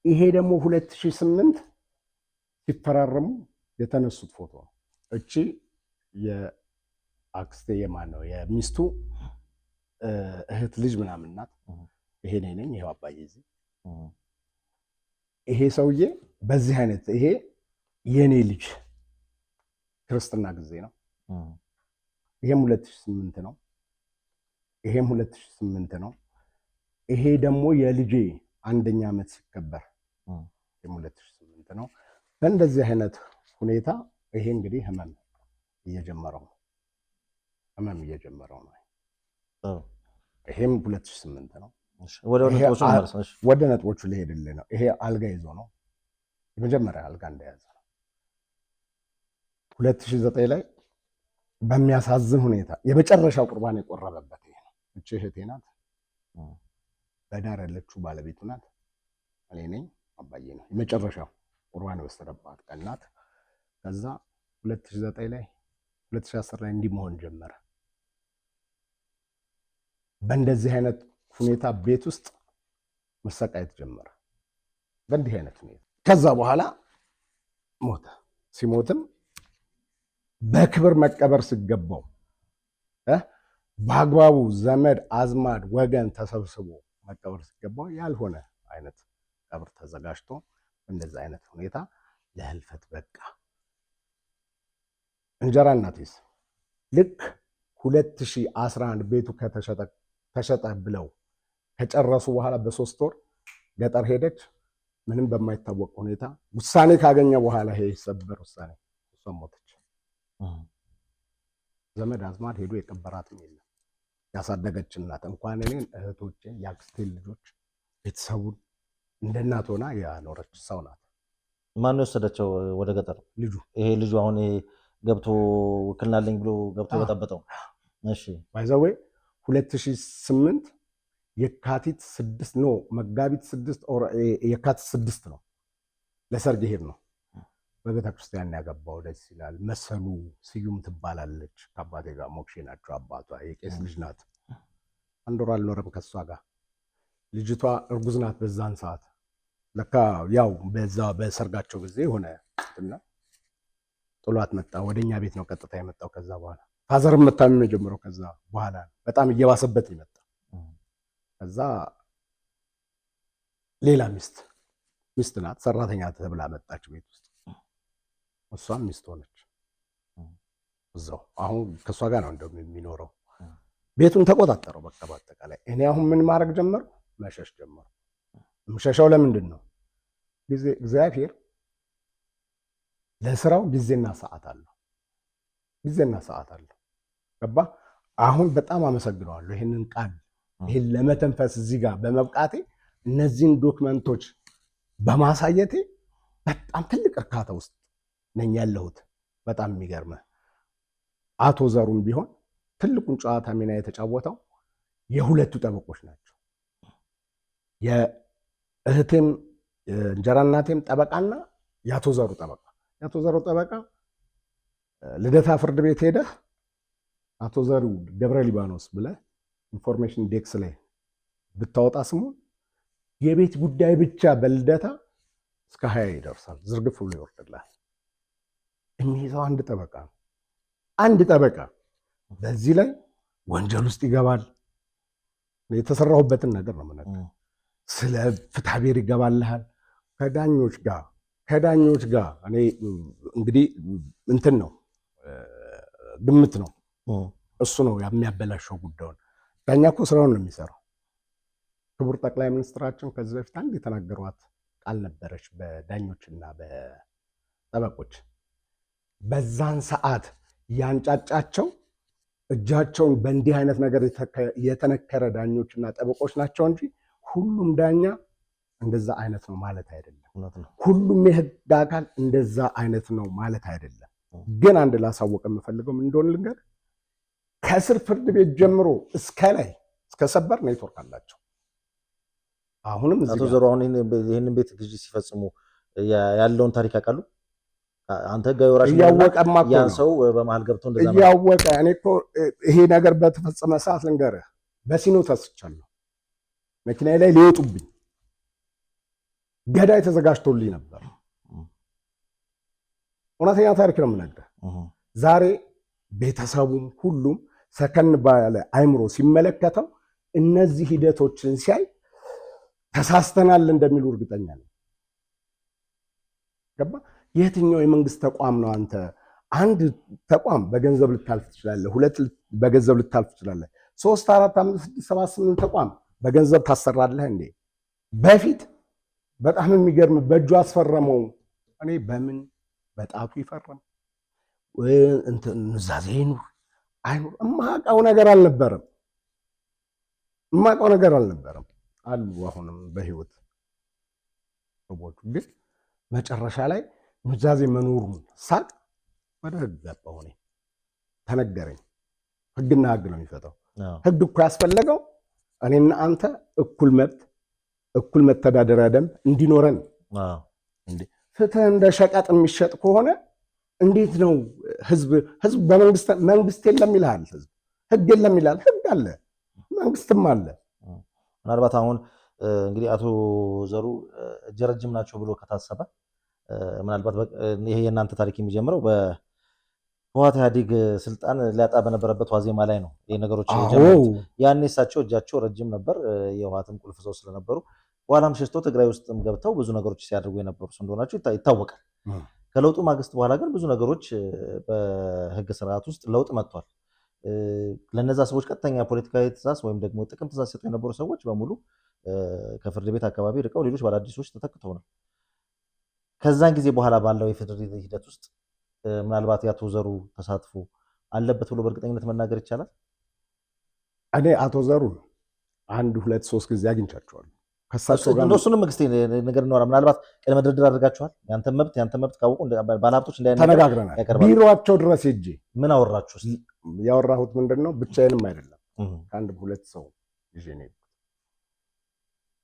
Speaker 1: ይሄ ደግሞ 2008 ሲፈራረሙ የተነሱት ፎቶ ነው። እቺ የአክስቴ የማን ነው የሚስቱ እህት ልጅ ምናምን ናት። ይሄ እኔ ነኝ። ይሄው አባዬ እዚህ። ይሄ ሰውዬ በዚህ አይነት ይሄ የኔ ልጅ ክርስትና ጊዜ ነው። ይሄም 2008 ነው። ይሄም 2008 ነው። ይሄ ደግሞ የልጄ አንደኛ ዓመት ሲከበር ይሄም 2008 ነው። በእንደዚህ አይነት ሁኔታ ይሄ እንግዲህ ህመም እየጀመረው ነው። ይሄም 2008 ነው። ወደ ነጥቦቹ ሊሄድልህ ነው። ይሄ አልጋ ይዞ ነው የመጀመሪያ አልጋ እንደያዘ ነው። 2009 ላይ በሚያሳዝን ሁኔታ የመጨረሻው ቁርባን የቆረበበት ይሄ ነው። እቺ እህቴ ናት። በዳር ያለችው ባለቤቱ ናት። እኔ ነኝ። አባዬ ነው። የመጨረሻው ቁርባን የወሰደባት ቀን ናት። ከዛ 2009 ላይ 2010 ላይ እንዲህ መሆን ጀመረ። በእንደዚህ አይነት ሁኔታ ቤት ውስጥ መሰቃየት ጀመረ። በእንዲህ አይነት ሁኔታ ከዛ በኋላ ሞተ። ሲሞትም በክብር መቀበር ሲገባው በአግባቡ ዘመድ አዝማድ ወገን ተሰብስቦ መቀበር ሲገባው ያልሆነ አይነት ቀብር ተዘጋጅቶ በእንደዚህ አይነት ሁኔታ ለህልፈት በቃ። እንጀራ እናቴስ ልክ 2011 ቤቱ ተሸጠ ብለው ከጨረሱ በኋላ በ3 ወር ገጠር ሄደች። ምንም በማይታወቅ ሁኔታ ውሳኔ ካገኘ በኋላ ይሄ ሰበር ውሳኔ እሷ ሞተች። ዘመድ አዝማድ ሄዶ የቀበራትም የለም። ያሳደገች እናት እንኳን እኔን እህቶቼን የአክስቴን ልጆች ቤተሰቡን እንደ እናት ሆና ያኖረች ሰው ናት።
Speaker 2: ማን የወሰደቸው ወደ ገጠር? ልጁ። ይሄ ልጁ አሁን ገብቶ ውክልና አለኝ ብሎ ገብቶ በጠበጠው። እሺ ባይዘዌ 2008 የካቲት 6 ነው መጋቢት 6 የካቲት 6 ነው ለሰርግ ሄድ ነው በቤተ ክርስቲያን ያገባው። ደስ ይላል። መሰሉ ስዩም ትባላለች። ከአባቴ ጋር ሞክሼ ናቸው። አባቷ የቄስ ልጅ ናት። 1 ወር አልኖረም ከሷ ጋር። ልጅቷ እርጉዝ ናት በዛን ሰዓት። ለካ ያው በዛ በሰርጋቸው ጊዜ ሆነ እና ጥሏት መጣ። ወደኛ ቤት ነው ቀጥታ የመጣው። ከዛ በኋላ ፋዘርም መታመም የጀመረው ከዛ በኋላ በጣም እየባሰበት ይመጣ። ከዛ ሌላ ሚስት ናት፣ ሰራተኛ ተብላ መጣች ቤት ውስጥ። እሷም ሚስት ሆነች እዛው። አሁን ከእሷ ጋር ነው እንደውም የሚኖረው። ቤቱን ተቆጣጠረው በቃ በአጠቃላይ። እኔ አሁን ምን ማድረግ ጀመርኩ? መሸሽ ጀመርኩ። የምሸሸው ለምንድን ነው? እግዚአብሔር ለስራው ጊዜና ሰዓት አለው። ገባ? አሁን በጣም አመሰግነዋለሁ ይህንን ቃል ይህን ለመተንፈስ እዚህ ጋር በመብቃቴ እነዚህን ዶክመንቶች በማሳየቴ በጣም ትልቅ እርካታ ውስጥ ነኝ ያለሁት። በጣም የሚገርምህ አቶ ዘሩም ቢሆን ትልቁን ጨዋታ ሚና የተጫወተው የሁለቱ ጠበቆች ናቸው። የእህቴም እንጀራ እናቴም ጠበቃና የአቶ ዘሩ ጠበቃ። የአቶ ዘሩ ጠበቃ ልደታ ፍርድ ቤት ሄደህ አቶ ዘሩ ገብረ ሊባኖስ ብለህ ኢንፎርሜሽን ዴክስ ላይ ብታወጣ ስሙን የቤት ጉዳይ ብቻ በልደታ እስከ 20 ይደርሳል። ዝርግፍ ብሎ ይወርድልሃል። የሚይዘው አንድ ጠበቃ ነው። አንድ ጠበቃ በዚህ ላይ ወንጀል ውስጥ ይገባል። የተሰራሁበትን ነገር ነው የምነግርህ። ስለ ፍትሐብሔር ይገባልሃል። ከዳኞች ጋር እኔ እንግዲህ እንትን ነው ግምት ነው እሱ ነው የሚያበላሸው ጉዳዩን። ዳኛ እኮ ስራውን ነው የሚሰራው። ክቡር ጠቅላይ ሚኒስትራችን ከዚህ በፊት አንድ የተናገሯት ቃል ነበረች በዳኞችና በጠበቆች። በዛን ሰዓት
Speaker 1: ያንጫጫቸው እጃቸውን በእንዲህ አይነት ነገር የተነከረ ዳኞችና ጠበቆች ናቸው እንጂ ሁሉም ዳኛ እንደዛ አይነት ነው ማለት አይደለም። ሁሉም የህግ አካል እንደዛ አይነት ነው ማለት አይደለም። ግን አንድ ላሳወቅ የምፈልገው ምን እንደሆነ ልንገር፣ ከስር ፍርድ ቤት ጀምሮ እስከ ላይ እስከ ሰበር ኔትወርክ አላቸው። አሁንም
Speaker 2: አቶ ዘሩ አሁን ይሄንን ቤት ግዢ ሲፈጽሙ ያለውን ታሪክ ያውቃሉ? አንተ ህጋዊ ወራሽ ያን ሰው በመሃል ገብቶ እንደዛ
Speaker 1: እያወቀ እኔ እኮ ይሄ ነገር በተፈጸመ ሰዓት ልንገርህ፣ በሲኖ ተስቻለሁ። መኪናዬ ላይ ሊወጡብኝ ገዳይ ተዘጋጅቶልኝ ነበር። እውነተኛ ታሪክ ነው የምነግርህ። ዛሬ ቤተሰቡም ሁሉም ሰከን ባለ አይምሮ ሲመለከተው እነዚህ ሂደቶችን ሲያይ ተሳስተናል እንደሚሉ እርግጠኛ ነኝ። ገባ? የትኛው የመንግስት ተቋም ነው? አንተ አንድ ተቋም በገንዘብ ልታልፍ ትችላለህ፣ ሁለት በገንዘብ ልታልፍ ትችላለህ፣ 3 4 5 6 7 8 ተቋም በገንዘብ ታሰራለህ እንዴ? በፊት በጣም የሚገርም በእጁ አስፈረመው። እኔ በምን በጣቱ ይፈረም እንትን ኑዛዜ ይኑር አይኑር እማውቀው ነገር አልነበረም። አሉ አሁንም በህይወት ሰዎቹ። ግን መጨረሻ ላይ ኑዛዜ መኖሩን ሳቅ ወደ ህግ ገባሁ። እኔ ተነገረኝ። ህግና ህግ ነው የሚፈታው። ህግ እኮ ያስፈለገው እኔና አንተ እኩል መብት እኩል መተዳደሪያ ደንብ እንዲኖረን። ፍትህ እንደ ሸቀጥ የሚሸጥ ከሆነ እንዴት ነው ህዝብ መንግስት የለም ይልሃል፣ ህግ የለም ይልሃል። ህግ አለ፣ መንግስትም አለ።
Speaker 2: ምናልባት አሁን እንግዲህ አቶ ዘሩ እጀ ረጅም ናቸው ብሎ ከታሰበ ምናልባት ይሄ የእናንተ ታሪክ የሚጀምረው በህወሓት ኢህአዴግ ስልጣን ሊያጣ በነበረበት ዋዜማ ላይ ነው። ይሄ ነገሮች የጀመሩት ያኔ እሳቸው እጃቸው ረጅም ነበር፣ የህወሓትም ቁልፍ ሰው ስለነበሩ በኋላም ሸሽተው ትግራይ ውስጥም ገብተው ብዙ ነገሮች ሲያደርጉ የነበሩ እንደሆናቸው ይታወቃል። ከለውጡ ማግስት በኋላ ግን ብዙ ነገሮች በህግ ስርዓት ውስጥ ለውጥ መጥቷል። ለነዛ ሰዎች ቀጥተኛ ፖለቲካዊ ትእዛዝ ወይም ደግሞ ጥቅም ትእዛዝ ሲሰጡ የነበሩ ሰዎች በሙሉ ከፍርድ ቤት አካባቢ ርቀው ሌሎች ባለአዲሶች ተተክተው ነው። ከዛን ጊዜ በኋላ ባለው የፍርድ ሂደት ውስጥ ምናልባት የአቶ ዘሩ ተሳትፎ አለበት ብሎ በእርግጠኝነት መናገር ይቻላል።
Speaker 1: እኔ አቶ ዘሩ 1 2 3 ጊዜ አግኝቻቸዋለሁ።
Speaker 2: እሱንም መንግስት ነገር ነው። ምናልባት ቅድመ ድርድር አድርጋችኋል? ያንተ መብት ካወቁ ባለሀብቶች
Speaker 1: ተነጋግረናል። ቢሮአቸው ድረስ ሄጄ
Speaker 2: ምን አወራችሁ?
Speaker 1: ያወራሁት ምንድን ነው? ብቻዬንም አይደለም ከአንድ 2 ሰው ይዤ ነው።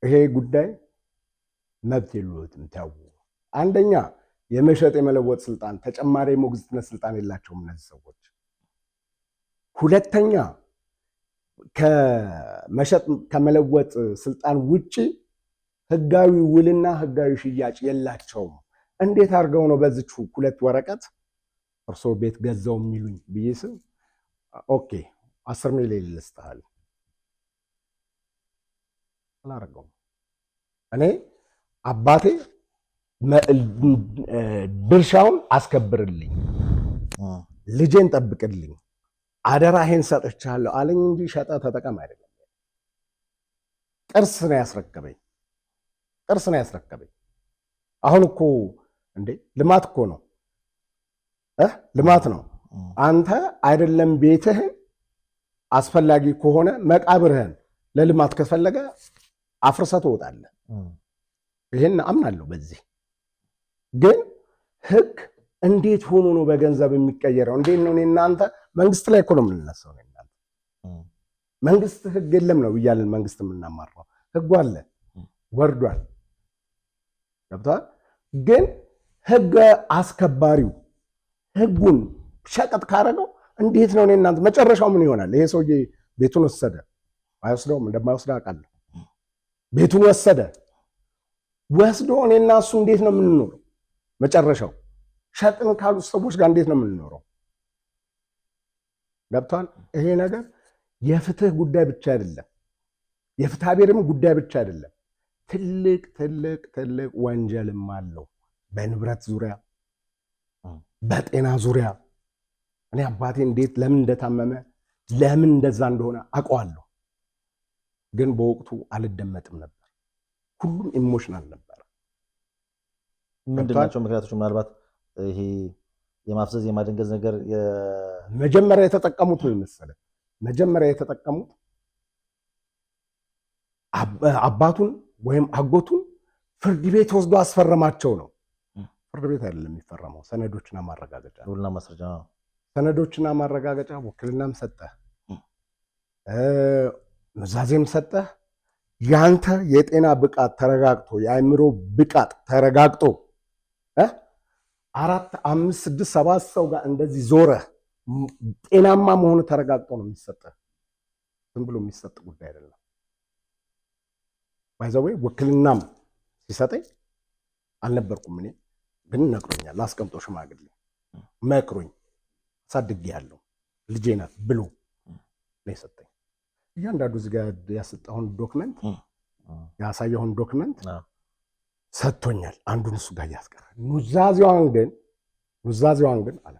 Speaker 1: ይሄ ጉዳይ መብት የለውም ታው አንደኛ የመሸጥ የመለወጥ ስልጣን፣ ተጨማሪ የሞግዚትነት ስልጣን የላቸውም እነዚህ ሰዎች። ሁለተኛ ከመሸጥ ከመለወጥ ስልጣን ውጪ ህጋዊ ውልና ህጋዊ ሽያጭ የላቸውም። እንዴት አድርገው ነው በዚች 2 ወረቀት እርሶ ቤት ገዛው የሚሉኝ ብዬ ስል ኦኬ 10 ሚሊዮን ልስጥሃል አላረገውም። እኔ አባቴ ድርሻውን አስከብርልኝ፣ ልጄን ጠብቅልኝ፣ አደራ ይሄን ሰጥቻለሁ አለኝ እንጂ ሸጠ ተጠቀም አይደለም። ቅርስ ነው ያስረከበኝ። አሁን እኮ እንዴ ልማት እኮ ነው ልማት ነው። አንተ አይደለም ቤትህን አስፈላጊ ከሆነ መቃብርህን ለልማት ከፈለገ አፍርሰህ ትወጣለህ። ይሄን አምናለሁ። በዚህ ግን ህግ እንዴት ሆኖ ነው በገንዘብ የሚቀየረው? እንዴት ነው? እናንተ መንግስት ላይ እኮ ነው የምንነሳው። መንግስት ህግ የለም ነው እያልን መንግስት የምናማራው። ህጉ አለ ወርዷል፣ ገብቶሃል? ግን ህግ አስከባሪው ህጉን ሸቀጥ ካረገው እንዴት ነው? እናንተ መጨረሻው ምን ይሆናል? ይሄ ሰውዬ ቤቱን ወሰደ፣ አይወስደውም? እንደማይወስድ አውቃለሁ። ቤቱን ወስዶ እኔና እሱ እንዴት ነው የምንኖረው? መጨረሻው ሸጥን ካሉት ሰዎች ጋር እንዴት ነው የምንኖረው? ገብቷል? ይሄ ነገር የፍትህ ጉዳይ ብቻ አይደለም፣ የፍትሐ ብሔርም ጉዳይ ብቻ አይደለም። ትልቅ ወንጀልም አለው። በንብረት ዙሪያ፣ በጤና ዙሪያ። እኔ አባቴ እንዴት ለምን እንደታመመ ለምን እንደዛ እንደሆነ አውቀዋለሁ። ግን በወቅቱ አልደመጥም ነበር። ሁሉም ኢሞሽናል ነበር።
Speaker 2: ምንድናቸው ምክንያቶች? ምናልባት ይሄ የማፍዘዝ የማደንገዝ ነገር
Speaker 1: መጀመሪያ የተጠቀሙት ነው መሰለህ። መጀመሪያ የተጠቀሙት አባቱን ወይም አጎቱን ፍርድ ቤት ወስዶ አስፈረማቸው ነው። ፍርድ ቤት አይደለም የሚፈረመው፣ ሰነዶችና ማረጋገጫ
Speaker 2: ውልና ማስረጃ ነው።
Speaker 1: ሰነዶችና ማረጋገጫ ውክልናም ሰጠ፣ ኑዛዜም ሰጠ። ያንተ የጤና ብቃት ተረጋግጦ የአእምሮ ብቃት ተረጋግጦ 4 5 6 7 ሰው ጋር እንደዚህ ዞረ ጤናማ መሆኑ ተረጋግጦ ነው የሚሰጠህ። ዝም ብሎ የሚሰጥ ጉዳይ አይደለም። ባይዘዌ ውክልናም ሲሰጠኝ አልነበርኩም እኔ ግን ነግሮኛል። ላስቀምጦ ሽማግሌ መክሮኝ አሳድጌያለሁ ልጄ ናት ብሎ ነው የሰጠኝ። እያንዳንዱ እዚህ ጋር ያሰጠውን ዶክመንት ያሳየውን ዶክመንት ሰጥቶኛል። አንዱን እሱ ጋር ያስቀረ ኑዛዜዋን ግን አለ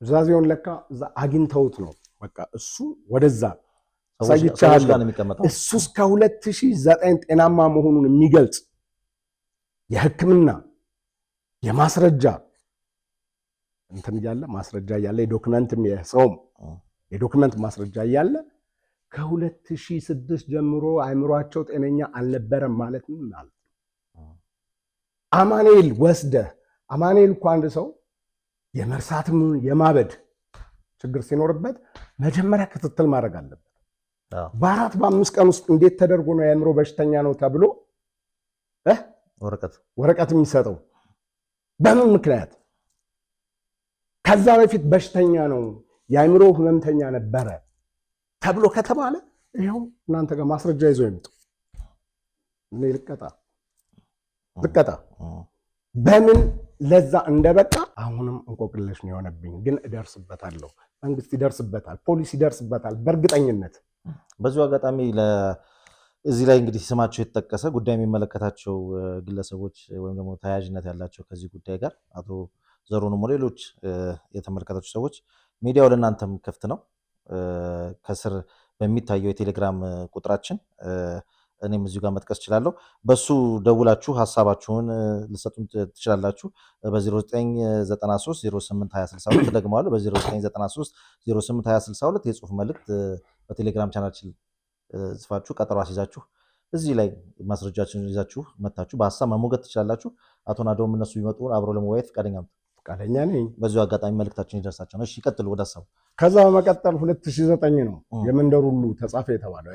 Speaker 1: ኑዛዜውን ለካ እዛ አግኝተውት ነው። በቃ እሱ ወደዛ ሳይቻለው እሱ እስከ 2009 ጤናማ መሆኑን የሚገልጽ የሕክምና የማስረጃ እንትን እያለ ማስረጃ እያለ የዶክመንትም የሰውም የዶክመንት ማስረጃ እያለ ከ2006 ጀምሮ አእምሯቸው ጤነኛ አልነበረም ማለት ነው። አማኑኤል ወስደህ አማኑኤል እኮ አንድ ሰው የመርሳትም የማበድ ችግር ሲኖርበት መጀመሪያ ክትትል ማድረግ አለበት። በ4 በ5 ቀን ውስጥ እንዴት ተደርጎ ነው የአእምሮ በሽተኛ ነው ተብሎ ወረቀት የሚሰጠው? በምን ምክንያት? ከዛ በፊት በሽተኛ ነው የአእምሮ ህመምተኛ ነበረ ተብሎ ከተባለ ይኸው እናንተ ጋር ማስረጃ ይዞ ይምጡ። እኔ ልቀጣ በምን ለዛ እንደበቃ አሁንም እንቆቅልሽ ነው የሆነብኝ። ግን እደርስበታለሁ። መንግስት ይደርስበታል፣ ፖሊስ ይደርስበታል በእርግጠኝነት።
Speaker 2: በዚሁ አጋጣሚ እዚህ ላይ እንግዲህ ስማቸው የተጠቀሰ ጉዳይ የሚመለከታቸው ግለሰቦች ወይም ደግሞ ተያያዥነት ያላቸው ከዚህ ጉዳይ ጋር አቶ ዘሩንም ሌሎች የተመለከታቸው ሰዎች ሚዲያው ለእናንተም ክፍት ነው። ከስር በሚታየው የቴሌግራም ቁጥራችን እኔም እዚሁ ጋር መጥቀስ እችላለሁ። በሱ ደውላችሁ ሀሳባችሁን ልሰጡን ትችላላችሁ። በ0993 082062 ደግመዋለሁ። በ0993 082062 የጽሁፍ መልእክት በቴሌግራም ቻናችን ጽፋችሁ ቀጠሮ አስይዛችሁ እዚህ ላይ ማስረጃችን ይዛችሁ መታችሁ በሀሳብ መሞገት ትችላላችሁ። አቶ ናደውም እነሱ ቢመጡ አብሮ ለመወያየት ፈቃደኛ ነኝ። በዚሁ አጋጣሚ መልእክታችን ይደርሳቸው ነው። እሺ ይቀጥሉ ወደ ሀሳቡ።
Speaker 1: ከዛ በመቀጠል 2009 ነው የመንደር ሁሉ ተጻፈ የተባለው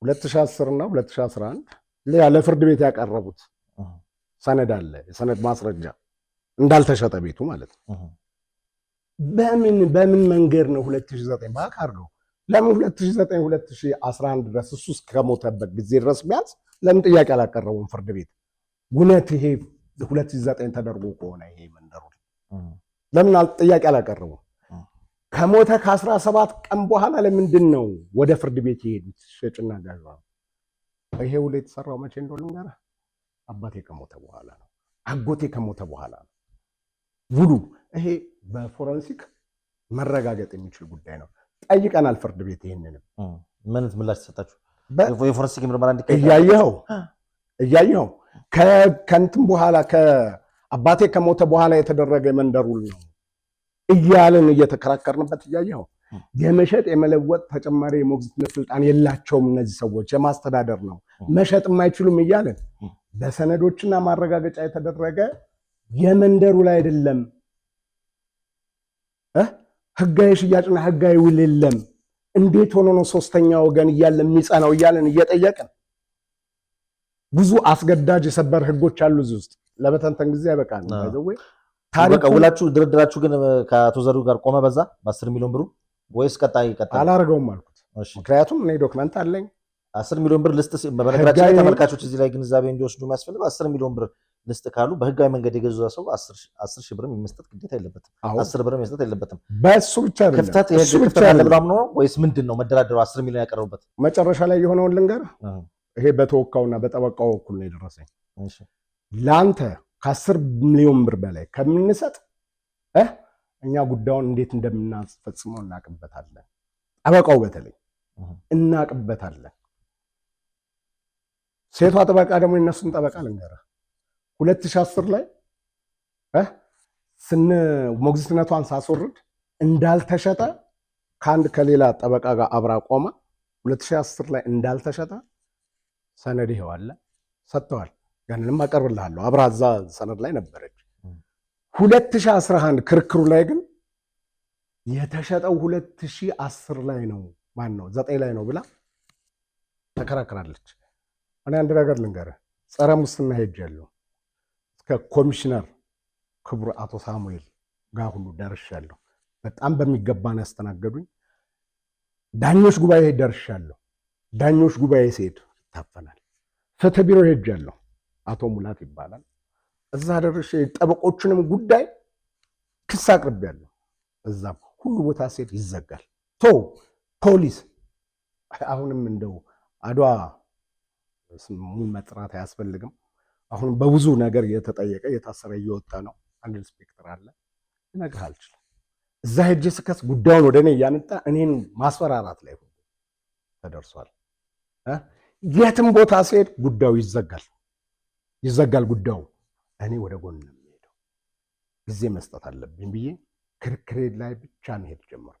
Speaker 1: 2010 እና 2011 ያለ ፍርድ ቤት ያቀረቡት ሰነድ አለ። የሰነድ ማስረጃ እንዳልተሸጠ ቤቱ ማለት ነው። በምን መንገድ ነው 2009 ባክ አድርገው ለምን 2009 2011 ድረስ እሱ እስከሞተበት ጊዜ ድረስ ቢያንስ ለምን ጥያቄ አላቀረቡም ፍርድ ቤት? እውነት ይሄ 2009 ተደርጎ ከሆነ ይሄ መንደሩ ለምን ጥያቄ አላቀረቡም? ከሞተ ከ17 ቀን በኋላ ለምንድን ነው ወደ ፍርድ ቤት የሄዱት? ሸጭና ጋዥ ይሄ ውል የተሰራው መቼ እንደሆነ ልንገርህ። አባቴ ከሞተ በኋላ ነው፣ አጎቴ ከሞተ በኋላ ነው ውሉ። ይሄ በፎረንሲክ መረጋገጥ የሚችል ጉዳይ ነው። ጠይቀናል ፍርድ ቤት። ይሄንንም
Speaker 2: ምን ምላሽ ተሰጣችሁ? የፎረንሲክ ምርመራ
Speaker 1: እያየኸው ከእንትን በኋላ ከአባቴ ከሞተ በኋላ የተደረገ የመንደር ውል ነው እያልን እየተከራከርንበት እያየኸው የመሸጥ የመለወጥ ተጨማሪ የሞግዚትነት ስልጣን የላቸውም እነዚህ ሰዎች፣ የማስተዳደር ነው መሸጥ የማይችሉም እያልን በሰነዶችና ማረጋገጫ የተደረገ የመንደር ውል አይደለም። ህጋዊ ሽያጭና ህጋዊ ውል የለም። እንዴት ሆኖ ነው ሶስተኛ ወገን እያለ የሚጸናው እያልን እየጠየቅን ብዙ አስገዳጅ የሰበር ህጎች አሉ እዚህ ውስጥ። ለበተንተን ጊዜ ያበቃል።
Speaker 2: ታሪክ ውላችሁ ድርድራችሁ ግን ከአቶ ዘሩ ጋር ቆመ በዛ በ10 ሚሊዮን ብሩ ወይስ ቀጣይ
Speaker 1: አላረገውም አልኩት። ምክንያቱም እኔ ዶክመንት አለኝ።
Speaker 2: 10 ሚሊዮን ብር ልስጥ። በነገራችን ላይ ተመልካቾች እዚህ ላይ ግንዛቤ እንዲወስዱ የሚያስፈልገው 10 ሚሊዮን ብር ልስጥ ካሉ በህጋዊ መንገድ የገዛ ሰው 10 ሺህ ብርም የመስጠት ግዴታ የለበትም። 10 ብርም የመስጠት የለበትም።
Speaker 1: በሱ ብቻ አይደለም
Speaker 2: ክፍተት ክፍተት አለ ብሎ አምኖ ወይስ ምንድን ነው መደራደሩ? 10 ሚሊዮን ያቀረቡበት
Speaker 1: መጨረሻ ላይ የሆነውን ልንገርህ። ይሄ በተወካውና በጠበቃው በኩል ነው የደረሰኝ። ለአንተ ከ10 ሚሊዮን ብር በላይ ከምንሰጥ እኛ ጉዳዩን እንዴት እንደምናስፈጽመው እናቅበታለን። ጠበቃው በተለይ እናቅበታለን። ሴቷ ጠበቃ ደግሞ የነሱን ጠበቃ ልንገርህ 2010 ላይ ሞግዚትነቷን ሳስወርድ እንዳልተሸጠ ከሌላ ጠበቃ ጋር አብራ ቆማ 2010 ላይ እንዳልተሸጠ ሰነድ ይኸው አለ፣ ሰጥተዋል። ያንንም አቀርብልሃለሁ። አብራ እዛ ሰነድ ላይ ነበረች። 2011 ክርክሩ ላይ ግን የተሸጠው 2010 ላይ ነው 9 ላይ ነው ብላ ተከራክራለች። እኔ አንድ ነገር ልንገርህ፣ ጸረ ሙስና ሄጃለሁ። እስከ ኮሚሽነር ክቡር አቶ ሳሙኤል ጋር ሁሉ ደርሻለሁ። በጣም በሚገባን ያስተናገዱኝ። ዳኞች ጉባኤ ደርሻለሁ። ዳኞች ጉባኤ ሲሄድ ይታፈናል። ፍትህ ቢሮ ሄጃለሁ። አቶ ሙላት ይባላል። እዛ ደርሼ ጠበቆችንም ጉዳይ ክስ አቅርቤያለሁ። እዛም ሁሉ ቦታ ሲሄድ ይዘጋል። ፖሊስ አሁንም እንደው አድዋ ስሙን መጥራት አያስፈልግም። አሁንም በብዙ ነገር የተጠየቀ የታሰረ እየወጣ ነው። አንድ ኢንስፔክተር አለ፣ ልነግርህ አልችልም። እዛ ሄጄ ስከስ ጉዳዩን ወደ እኔ እያመጣ እኔን ማስፈራራት ላይ ተደርሷል። የትም ቦታ ሲሄድ ጉዳዩ ይዘጋል ጉዳዩ። እኔ ወደ ጎን ነው የሚሄደው። ጊዜ መስጠት አለብኝ ብዬ ክርክሬ ላይ ብቻ መሄድ ጀመርኩ።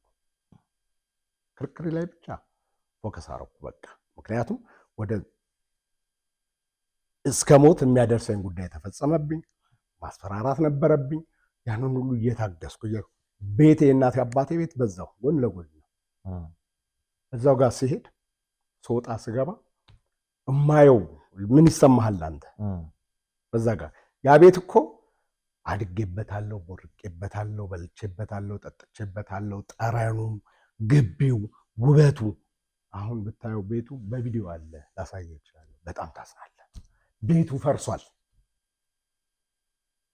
Speaker 1: ክርክሬ ላይ ብቻ ፎከስ አደረኩ በቃ። ምክንያቱም እስከ ሞት የሚያደርሰኝ ጉዳይ ተፈጸመብኝ። ማስፈራራት ነበረብኝ። ያንን ሁሉ እየታገስኩ ቤቴ የእናቴ አባቴ ቤት በዛው ጎን ለጎን ነው። እዛው ጋር ሲሄድ ስወጣ ስገባ እማየው ምን ይሰማሃል አንተ? በዛ ጋር ያ ቤት እኮ አድጌበታለሁ፣ ቦርቄበታለሁ፣ በልቼበታለሁ፣ ጠጥቼበታለሁ። ጠረኑ፣ ግቢው፣ ውበቱ አሁን ብታየው ቤቱ በቪዲዮ አለ፣ ላሳየህ እችላለሁ። በጣም ታስናለህ። ቤቱ ፈርሷል።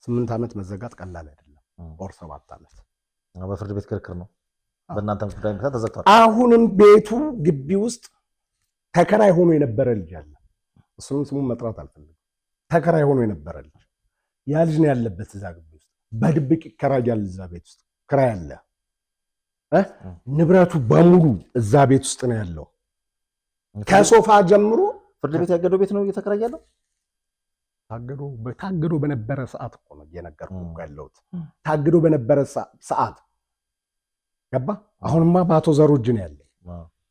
Speaker 1: 8 ዓመት መዘጋት ቀላል አይደለም። ኦር 7 ዓመት
Speaker 2: በፍርድ ቤት ክርክር ነው። በእናንተም ጉዳይ ምክንያት ተዘግቷል።
Speaker 1: አሁንም ቤቱ ግቢ ውስጥ ተከራይ ሆኖ የነበረ ልጅ አለ። ስሙን መጥራት አልፈልግም። ተከራይ ሆኖ የነበረ ልጅ ያ ልጅ ነው ያለበት እዛ ግቢ ውስጥ። በድብቅ ይከራያል። እዛ ቤት ውስጥ ክራይ አለ። ንብረቱ በሙሉ እዛ ቤት ውስጥ ነው ያለው። ከሶፋ ጀምሮ
Speaker 2: ፍርድ ቤት ያገደው ቤት ነው እየተከራየ ያለው።
Speaker 1: ታግዶ በነበረ ሰዓት እኮ ነው እየነገርኩህ ያለሁት። ታግዶ በነበረ ሰዓት ገባ። አሁንማ በአቶ ዘሩ እጅ ነው ያለው።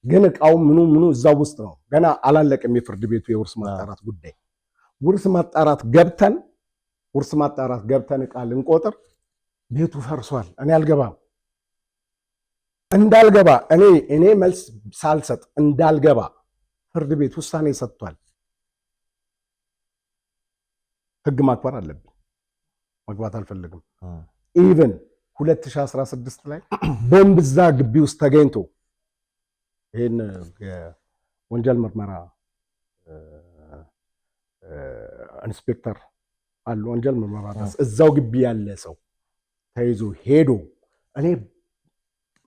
Speaker 1: ግን እቃው ምኑ እዛው ውስጥ ነው። ገና አላለቀም የፍርድ ቤቱ የውርስ ማጣራት ጉዳይ። ውርስ ማጣራት ገብተን እቃ ልንቆጥር ቤቱ ፈርሷል። እኔ አልገባም። እንዳልገባ እኔ መልስ ሳልሰጥ እንዳልገባ ፍርድ ቤት ውሳኔ ሰጥቷል። ህግ ማክበር አለብኝ። መግባት አልፈልግም። ኢቭን 2016 ላይ ቦምብ እዛ ግቢ ውስጥ ተገኝቶ ይህን የወንጀል ምርመራ ኢንስፔክተር አሉ፣ ወንጀል ምርመራ እዛው ግቢ ያለ ሰው ተይዞ ሄዶ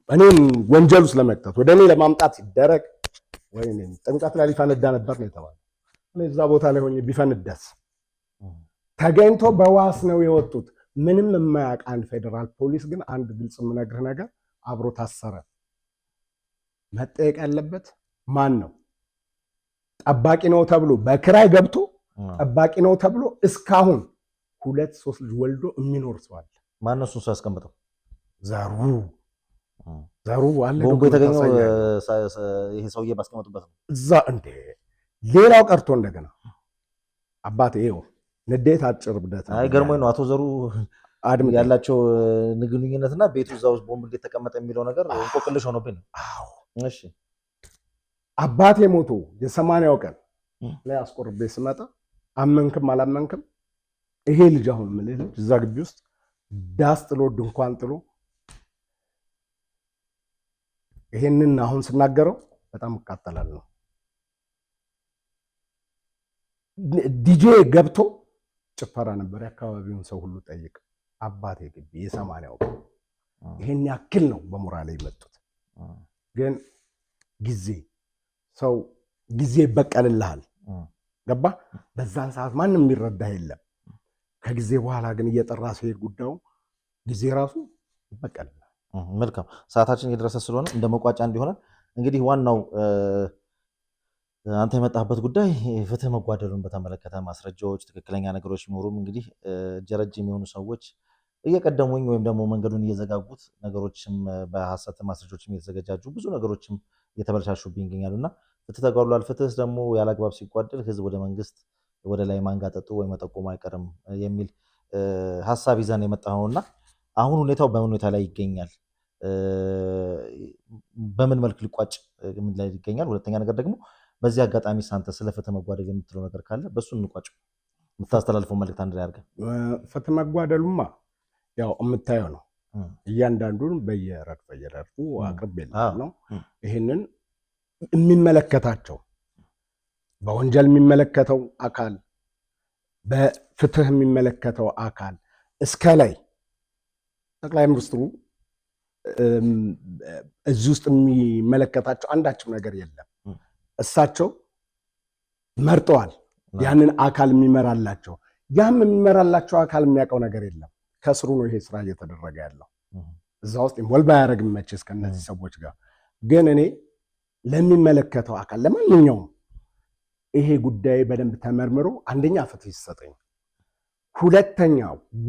Speaker 1: እኔን ወንጀል ውስጥ ለመክተት ወደ እኔ ለማምጣት ሲደረግ ወይኔ ጥምቀት ላይ ሊፈነዳ ነበር ነው የተባለው። እኔ እዛ ቦታ ላይ ሆኜ ቢፈነዳስ? ተገኝቶ በዋስ ነው የወጡት። ምንም የማያውቅ አንድ ፌዴራል ፖሊስ ግን አንድ ግልጽ የምነግርህ ነገር አብሮ ታሰረ። መጠየቅ ያለበት ማን ነው? ጠባቂ ነው ተብሎ በክራይ ገብቶ ጠባቂ ነው ተብሎ እስካሁን 2-3 ልጅ ወልዶ የሚኖር ሰው አለ።
Speaker 2: ማን ነው እሱን ሰው ያስቀምጠው?
Speaker 1: ዘሩ አለ።
Speaker 2: ቦምቡ የተገኘው ይሄ ሰውዬ ባስቀመጡበት ነው
Speaker 1: እዛ። እንዴ ሌላው ቀርቶ እንደገና አባቴ ይኸው ንዴት አጭር ብደት
Speaker 2: ገርሞኝ ነው። አቶ ዘሩ ያላቸው ግንኙነትና ቤቱ እዛ ውስጥ ቦምብ እንዴት ተቀመጠ የሚለው ነገር እንቆቅልሽ ሆኖብኝ ነው። እሺ
Speaker 1: አባቴ ሞቶ የ80ው ቀን ላይ አስቆርቤ ስመጣ አመንክም አላመንክም ይሄ ልጅ አሁን የምልህ ልጅ እዛ ግቢ ውስጥ ዳስ ጥሎ ድንኳን ጥሎ ይሄንን አሁን ስናገረው በጣም እቃጠላለሁ። ዲጄ ገብቶ ጭፈራ ነበር። የአካባቢውን ሰው ሁሉ ጠይቅ። አባቴ ግቢ የ80ው ይሄን ያክል ነው በሞራሌ የመጡት። ግን ጊዜ ይበቀልልሃል። ገባ? በዛን ሰዓት ማንም የሚረዳ የለም። ከጊዜ በኋላ ግን እየጠራ ሲሄድ ጉዳዩ ጊዜ ራሱ ይበቀልልሃል።
Speaker 2: መልካም፣ ሰዓታችን እየደረሰ ስለሆነ እንደ መቋጫ እንዲሆነ እንግዲህ ዋናው አንተ የመጣህበት ጉዳይ ፍትህ መጓደሉን በተመለከተ ማስረጃዎች፣ ትክክለኛ ነገሮች ቢኖሩም እንግዲህ እጀ ረጅም የሆኑ ሰዎች እየቀደሙኝ ወይም ደግሞ መንገዱን እየዘጋጉት ነገሮችም በሐሰት ማስረጃዎችም እየተዘገጃጁ ብዙ ነገሮችም እየተበለሻሹብኝ ይገኛሉና ፍትህ ተጓድሏል። ፍትህስ ደግሞ ያላግባብ ሲጓደል ህዝብ ወደ መንግስት ወደ ላይ ማንጋጠጡ ወይ መጠቆሙ አይቀርም የሚል ሐሳብ ይዘን የመጣነውና አሁን ሁኔታው በምን ሁኔታ ላይ ይገኛል? በምን መልክ ሊቋጭ ምን ላይ ይገኛል? ሁለተኛ ነገር ደግሞ በዚህ አጋጣሚ ሳንተ ስለ ፍትህ መጓደል የምትለው ነገር ካለ በሱ እንቋጭ። የምታስተላልፈው መልእክት አንድ ላይ አድርገን።
Speaker 1: ፍትህ መጓደሉማ ያው የምታየው ነው። እያንዳንዱን በየረድፉ አቅርቤልህ ነው። ይሄንን የሚመለከታቸው በወንጀል የሚመለከተው አካል በፍትህ የሚመለከተው አካል እስከ ላይ ጠቅላይ ሚኒስትሩ እዚህ ውስጥ የሚመለከታቸው አንዳችም ነገር የለም። እሳቸው መርጠዋል ያንን አካል የሚመራላቸው። ያም የሚመራላቸው አካል የሚያውቀው ነገር የለም። ከስሩ ነው ይሄ ስራ እየተደረገ ያለው። እዛ ውስጥ ኢንቮልቭ አያደርግም መቼስ ከእነዚህ ሰዎች ጋር። ግን እኔ ለሚመለከተው አካል ለማንኛውም ይሄ ጉዳይ በደንብ ተመርምሮ አንደኛ ፍትህ ይሰጠኝ፣ ሁለተኛ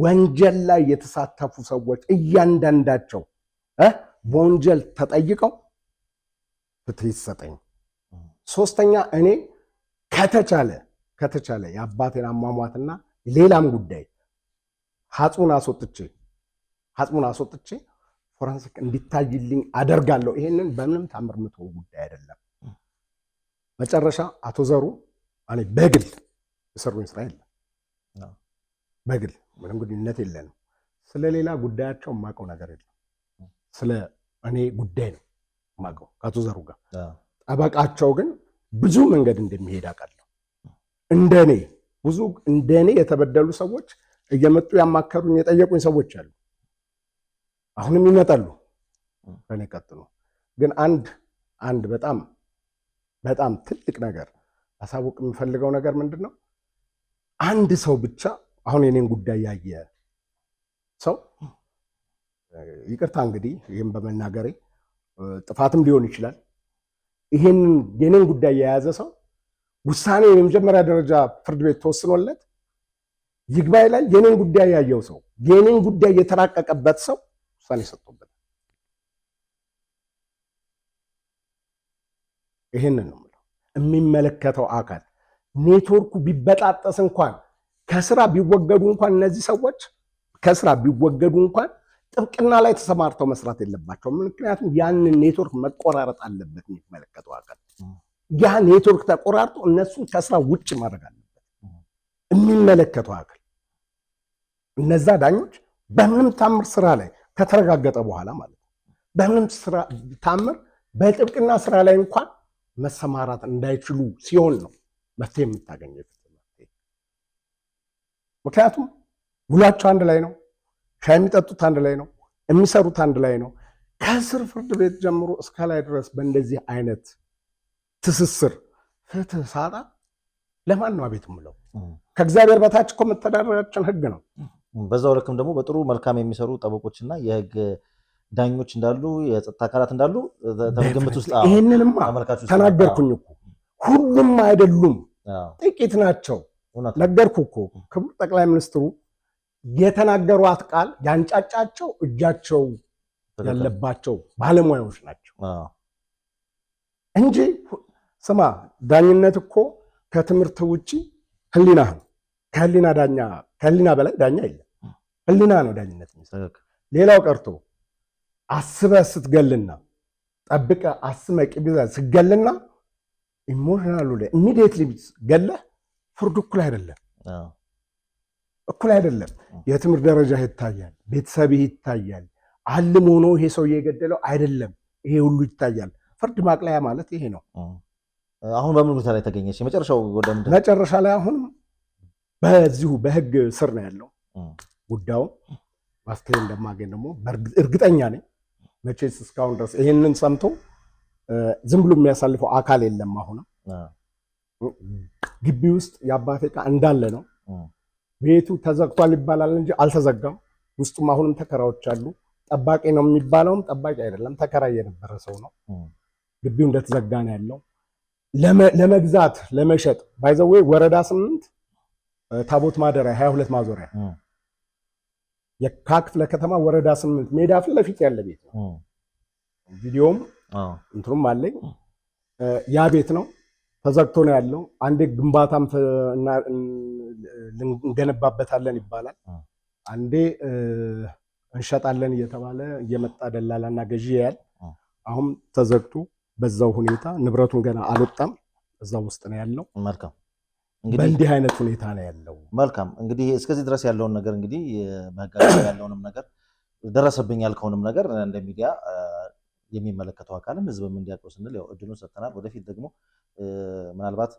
Speaker 1: ወንጀል ላይ የተሳተፉ ሰዎች እያንዳንዳቸው በወንጀል ተጠይቀው ፍትህ ይሰጠኝ፣ ሶስተኛ እኔ ከተቻለ የአባቴን አሟሟትና ሌላም ጉዳይ ሐጽሙን አስወጥቼ ፎረንሲክ እንዲታይልኝ አደርጋለሁ። ይሄንን በምንም ታምር የምትወው ጉዳይ አይደለም። መጨረሻ አቶ ዘሩ እኔ በግል የሰሩኝ ስራ የለም። በግል ምንም ግንኙነት የለንም። ስለሌላ ጉዳያቸው የማውቀው ነገር የለም። ስለ እኔ ጉዳይ ነው የማውቀው ከአቶ ዘሩ ጋር። ጠበቃቸው ግን ብዙ መንገድ እንደሚሄድ አውቃለሁ። እንደኔ የተበደሉ ሰዎች እየመጡ ያማከሩኝ የጠየቁኝ ሰዎች አሉ። አሁንም ይመጣሉ ከኔ ቀጥሎ። ግን አንድ በጣም ትልቅ ነገር አሳውቅ የምፈልገው ነገር ምንድነው? አንድ ሰው ብቻ አሁን የኔን ጉዳይ ያየ ሰው ይቅርታ እንግዲህ ይህም በመናገሬ ጥፋትም ሊሆን ይችላል። ይሄን የኔን ጉዳይ የያዘ ሰው ውሳኔ የመጀመሪያ ደረጃ ፍርድ ቤት ተወስኖለት ይግባኝ ላይ የኔን ጉዳይ ያየው ሰው የኔን ጉዳይ የተራቀቀበት ሰው ውሳኔ ሰጥቶበት ይሄንን ነው የምለው። የሚመለከተው አካል ኔትወርኩ ቢበጣጠስ እንኳን ከስራ ቢወገዱ እንኳን እነዚህ ሰዎች ከስራ ቢወገዱ እንኳን ጥብቅና ላይ ተሰማርተው መስራት የለባቸውም። ምክንያቱም ያንን ኔትወርክ መቆራረጥ አለበት የሚመለከተው አካል። ያ ኔትወርክ ተቆራርጦ እነሱን ከስራ ውጭ ማድረግ አለበት የሚመለከተው አካል። እነዛ ዳኞች በምንም ታምር ስራ ላይ ከተረጋገጠ በኋላ ማለት ነው በምንም ታምር በጥብቅና ስራ ላይ እንኳን መሰማራት እንዳይችሉ ሲሆን ነው መፍትሄ የምታገኘው። ምክንያቱም ውሏቸው አንድ ላይ ነው፣ ሻይ የሚጠጡት አንድ ላይ ነው፣ የሚሰሩት አንድ ላይ ነው። ከስር ፍርድ ቤት ጀምሮ እስከ ላይ ድረስ በእንደዚህ አይነት ትስስር ፍትህ ሳጣ ለማን ነው አቤት የምለው? ከእግዚአብሔር በታች እኮ መተዳደሪያችን ህግ ነው።
Speaker 2: በዛው ልክም ደግሞ በጥሩ መልካም የሚሰሩ ጠበቆችና የህግ ዳኞች እንዳሉ የጸጥታ አካላት እንዳሉ ተመግምት ውስጥ
Speaker 1: ይሄንንማ ተናገርኩኝ እኮ። ሁሉም አይደሉም፣ ጥቂት ናቸው። ነገርኩ እኮ። ክቡር ጠቅላይ ሚኒስትሩ የተናገሯት ቃል ያንጫጫቸው እጃቸው ያለባቸው ባለሙያዎች ናቸው እንጂ ስማ፣ ዳኝነት እኮ ከትምህርት ውጪ ህሊና ነው። ከህሊና በላይ ዳኛ የለም። ህሊና ነው ዳኝነት። ሌላው ቀርቶ አስበህ ስትገልና ጠብቀህ አስመህ ቂብዛ ስትገልና ኢሞሽናሉ ላይ ኢሚዲየትሊ ገለህ ፍርዱ እኩል አይደለም። የትምህርት ደረጃ ይታያል፣ ቤተሰብህ ይታያል። አልሞ ነው ይሄ ሰው የገደለው አይደለም፣ ይሄ ሁሉ ይታያል። ፍርድ ማቅለያ ማለት ይሄ ነው።
Speaker 2: አሁን በምን ሁኔታ ላይ ተገኘች? የመጨረሻው ወደ ምንድን
Speaker 1: መጨረሻ ላይ አሁንም በዚሁ በህግ ስር ነው ያለው ጉዳዩ። ማስተካከል እንደማገኝ ደግሞ እርግጠኛ ነኝ። መቼስ እስካሁን ድረስ ይሄንን ሰምቶ ዝም ብሎ የሚያሳልፈው አካል የለም። አሁንም ግቢ ውስጥ የአባቴ ዕቃ እንዳለ ነው። ቤቱ ተዘግቷል ይባላል እንጂ አልተዘጋም። ውስጡም አሁንም ተከራዮች አሉ። ጠባቂ ነው የሚባለውም ጠባቂ አይደለም፣ ተከራይ የነበረ ሰው ነው። ግቢው እንደተዘጋ ነው ያለው። ለመግዛት ለመሸጥ ባይዘዌ ወረዳ 8 ታቦት ማደሪያ 22 ማዞሪያ የካ ክፍለ ከተማ ወረዳ 8 ሜዳ ፊት ለፊት ያለ ቤት ነው። ቪዲዮም እንትሩም አለኝ። ያ ቤት ነው ተዘግቶ ነው ያለው። አንዴ ግንባታም እንገነባበታለን ይባላል፣ አንዴ እንሸጣለን እየተባለ እየመጣ ደላላና ገዢ ያያል። አሁን ተዘግቶ በዛው ሁኔታ ንብረቱን ገና አልወጣም፣ እዛው ውስጥ ነው ያለው።
Speaker 2: መልካም
Speaker 1: በእንዲህ አይነት ሁኔታ ነው ያለው።
Speaker 2: መልካም እንግዲህ እስከዚህ ድረስ ያለውን ነገር እንግዲህ በህጋዊ ያለውንም ነገር ደረሰብኝ ያልከውንም ነገር እንደ ሚዲያ የሚመለከተው አካልም ህዝብም እንዲያውቀው ስንል ያው እድሉን ሰጥተናል። ወደፊት ደግሞ ምናልባት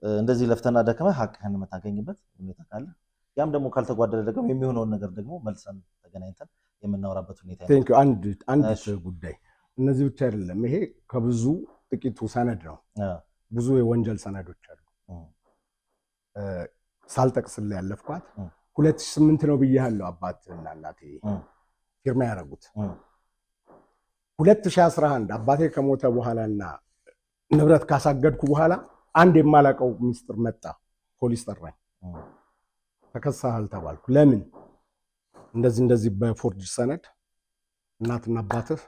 Speaker 2: እንደዚህ ለፍተና ደከመ ሀቅህን የምታገኝበት ሁኔታ ካለ ያም ደግሞ ካልተጓደለ ደግሞ የሚሆነውን ነገር ደግሞ መልሰን ተገናኝተን የምናወራበት ሁኔታ
Speaker 1: ነው። አንድ ጉዳይ እነዚህ ብቻ አይደለም። ይሄ ከብዙ ጥቂቱ ሰነድ ነው። ብዙ የወንጀል ሰነዶች አሉ። ሳልጠቅስልህ ያለፍኳት 2008 ነው ብያለሁ። አባትና እናቴ ፊርማ ያደረጉት 2011 አባቴ ከሞተ በኋላና ንብረት ካሳገድኩ በኋላ አንድ የማላውቀው ሚስጥር መጣ። ፖሊስ ጠራኝ። ተከሳሃል ተባልኩ። ለምን እንደዚህ በፎርጅ ሰነድ እናትና አባትህ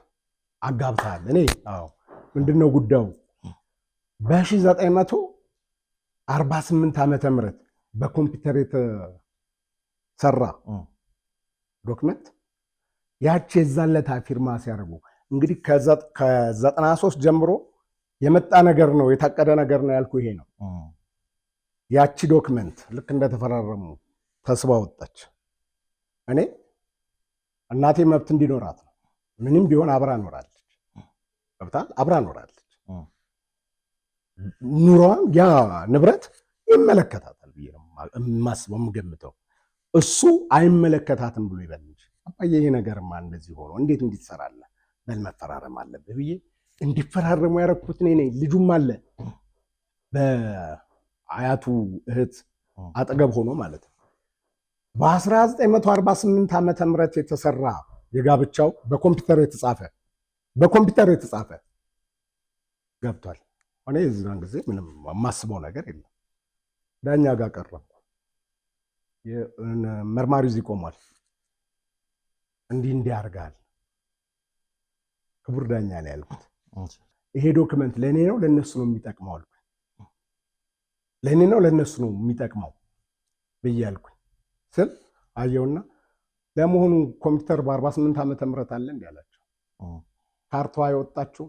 Speaker 1: አጋብተሃል? እኔ አዎ። ምንድነው ጉዳዩ? በ1948 ዓመተ ምህረት በኮምፒውተር የተሰራ ዶክመንት ያቺ የዛለታ ፊርማ ሲያደርጉ እንግዲህ ከ93 ጀምሮ የመጣ ነገር ነው፣ የታቀደ ነገር ነው ያልኩ ይሄ ነው። ያቺ ዶክመንት ልክ እንደተፈራረሙ ተስባ ወጣች። እኔ እናቴ መብት እንዲኖራት ነው። ምንም ቢሆን አብራ ኖራለች፣ ገብታል፣ አብራ ኖራለች። ኑሯን ያ ንብረት ይመለከታታል ብዬ ነው የማስበው የምገምተው። እሱ አይመለከታትም ብሎ ይበል እንጂ አባዬ ይሄ ነገርማ እንደዚህ ሆኖ እንዴት እንዲትሰራለህ በል መፈራረም አለብህ ብዬ እንዲፈራረሙ ያደረኩት እኔ ነኝ። ልጁም አለ በአያቱ እህት አጠገብ ሆኖ ማለት ነው። በ1948 ዓመተ ምህረት የተሰራ የጋብቻው በኮምፒውተር የተጻፈ ገብቷል። እኔ የዛን ጊዜ ምንም የማስበው ነገር የለም። ዳኛ ጋር ቀረብኩ። መርማሪው እዚህ ቆሟል። እንዲህ ያርጋል ክቡር ዳኛ ነው ያልኩት። ይሄ ዶክመንት ለእኔ ነው ለእነሱ ነው የሚጠቅመው አልኩኝ። ለእኔ ነው ለእነሱ ነው የሚጠቅመው ብዬ አልኩኝ ስል አየውና ለመሆኑ ኮምፒውተር በ48 ዓመተ ምህረት አለ እንዲ ያላቸው። ካርቷ የወጣችው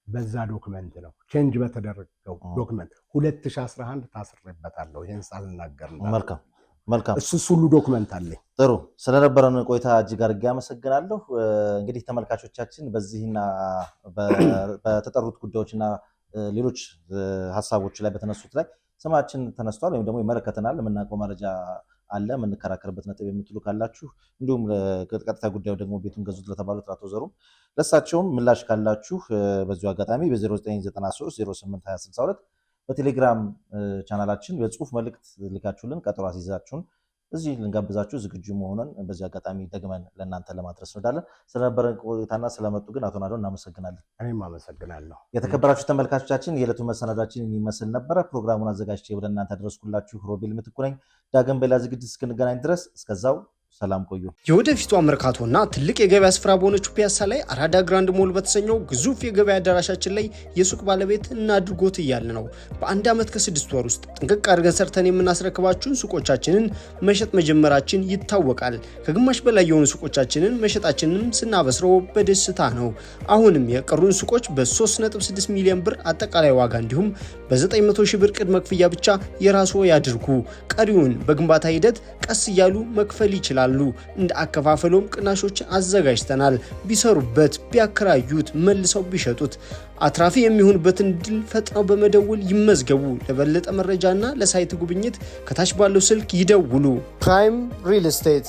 Speaker 1: በዛ ዶክመንት ነው፣ ቼንጅ በተደረገው ዶክመንት 2011 ታስሬበታለሁ። ይሄን ሳልናገር ነው።
Speaker 2: መልካም
Speaker 1: እሱ ሁሉ ዶክመንት አለኝ።
Speaker 2: ጥሩ ስለነበረን ቆይታ እጅግ አድርጌ አመሰግናለሁ። እንግዲህ ተመልካቾቻችን በዚህና በተጠሩት ጉዳዮችና ሌሎች ሀሳቦች ላይ በተነሱት ላይ ስማችን ተነስቷል ወይም ደግሞ ይመለከተናል የምናውቀው መረጃ አለ የምንከራከርበት ነጥብ የምትሉ ካላችሁ፣ እንዲሁም ቀጥታ ጉዳዩ ደግሞ ቤቱን ገዙት ለተባሉት አቶ ዘሩም ለሳቸውም ምላሽ ካላችሁ በዚሁ አጋጣሚ በ0993082062 በቴሌግራም ቻናላችን በጽሁፍ መልእክት ልካችሁልን ቀጠሮ አስይዛችሁን እዚህ ልንጋብዛችሁ ዝግጁ መሆኑን በዚህ አጋጣሚ ደግመን ለእናንተ ለማድረስ እንወዳለን። ስለነበረን ቆይታና ስለመጡ ግን አቶ ናዶ እናመሰግናለን።
Speaker 1: እኔም አመሰግናለሁ።
Speaker 2: የተከበራችሁ ተመልካቾቻችን የዕለቱ መሰናዳችን ይመስል ነበረ። ፕሮግራሙን አዘጋጅቼ ወደ እናንተ አደረስኩላችሁ ሮቤል ምትኩ ነኝ። ዳግም በሌላ ዝግጅት እስክንገናኝ ድረስ እስከዛው ሰላም ቆዩ።
Speaker 3: የወደፊቷ መርካቶና ትልቅ የገበያ ስፍራ በሆነችው ፒያሳ ላይ አራዳ ግራንድ ሞል በተሰኘው ግዙፍ የገበያ አዳራሻችን ላይ የሱቅ ባለቤት እናድርጎት እያልን ነው። በአንድ ዓመት ከ6 ወር ውስጥ ጥንቅቅ አድርገን ሰርተን የምናስረክባችሁን ሱቆቻችንን መሸጥ መጀመራችን ይታወቃል። ከግማሽ በላይ የሆኑ ሱቆቻችንን መሸጣችንን ስናበስረው በደስታ ነው። አሁንም የቀሩን ሱቆች በ3.6 ሚሊዮን ብር አጠቃላይ ዋጋ እንዲሁም በ900 ሺህ ብር ቅድመ ክፍያ ብቻ የራስዎ ያድርጉ። ቀሪውን በግንባታ ሂደት ቀስ እያሉ መክፈል ይችላል። እንደ አከፋፈሎም ቅናሾች አዘጋጅተናል። ቢሰሩበት፣ ቢያከራዩት፣ መልሰው ቢሸጡት አትራፊ የሚሆኑበትን ድል ፈጥነው በመደወል ይመዝገቡ። ለበለጠ መረጃና ለሳይት ጉብኝት ከታች ባለው ስልክ ይደውሉ። ፕራይም ሪል ስቴት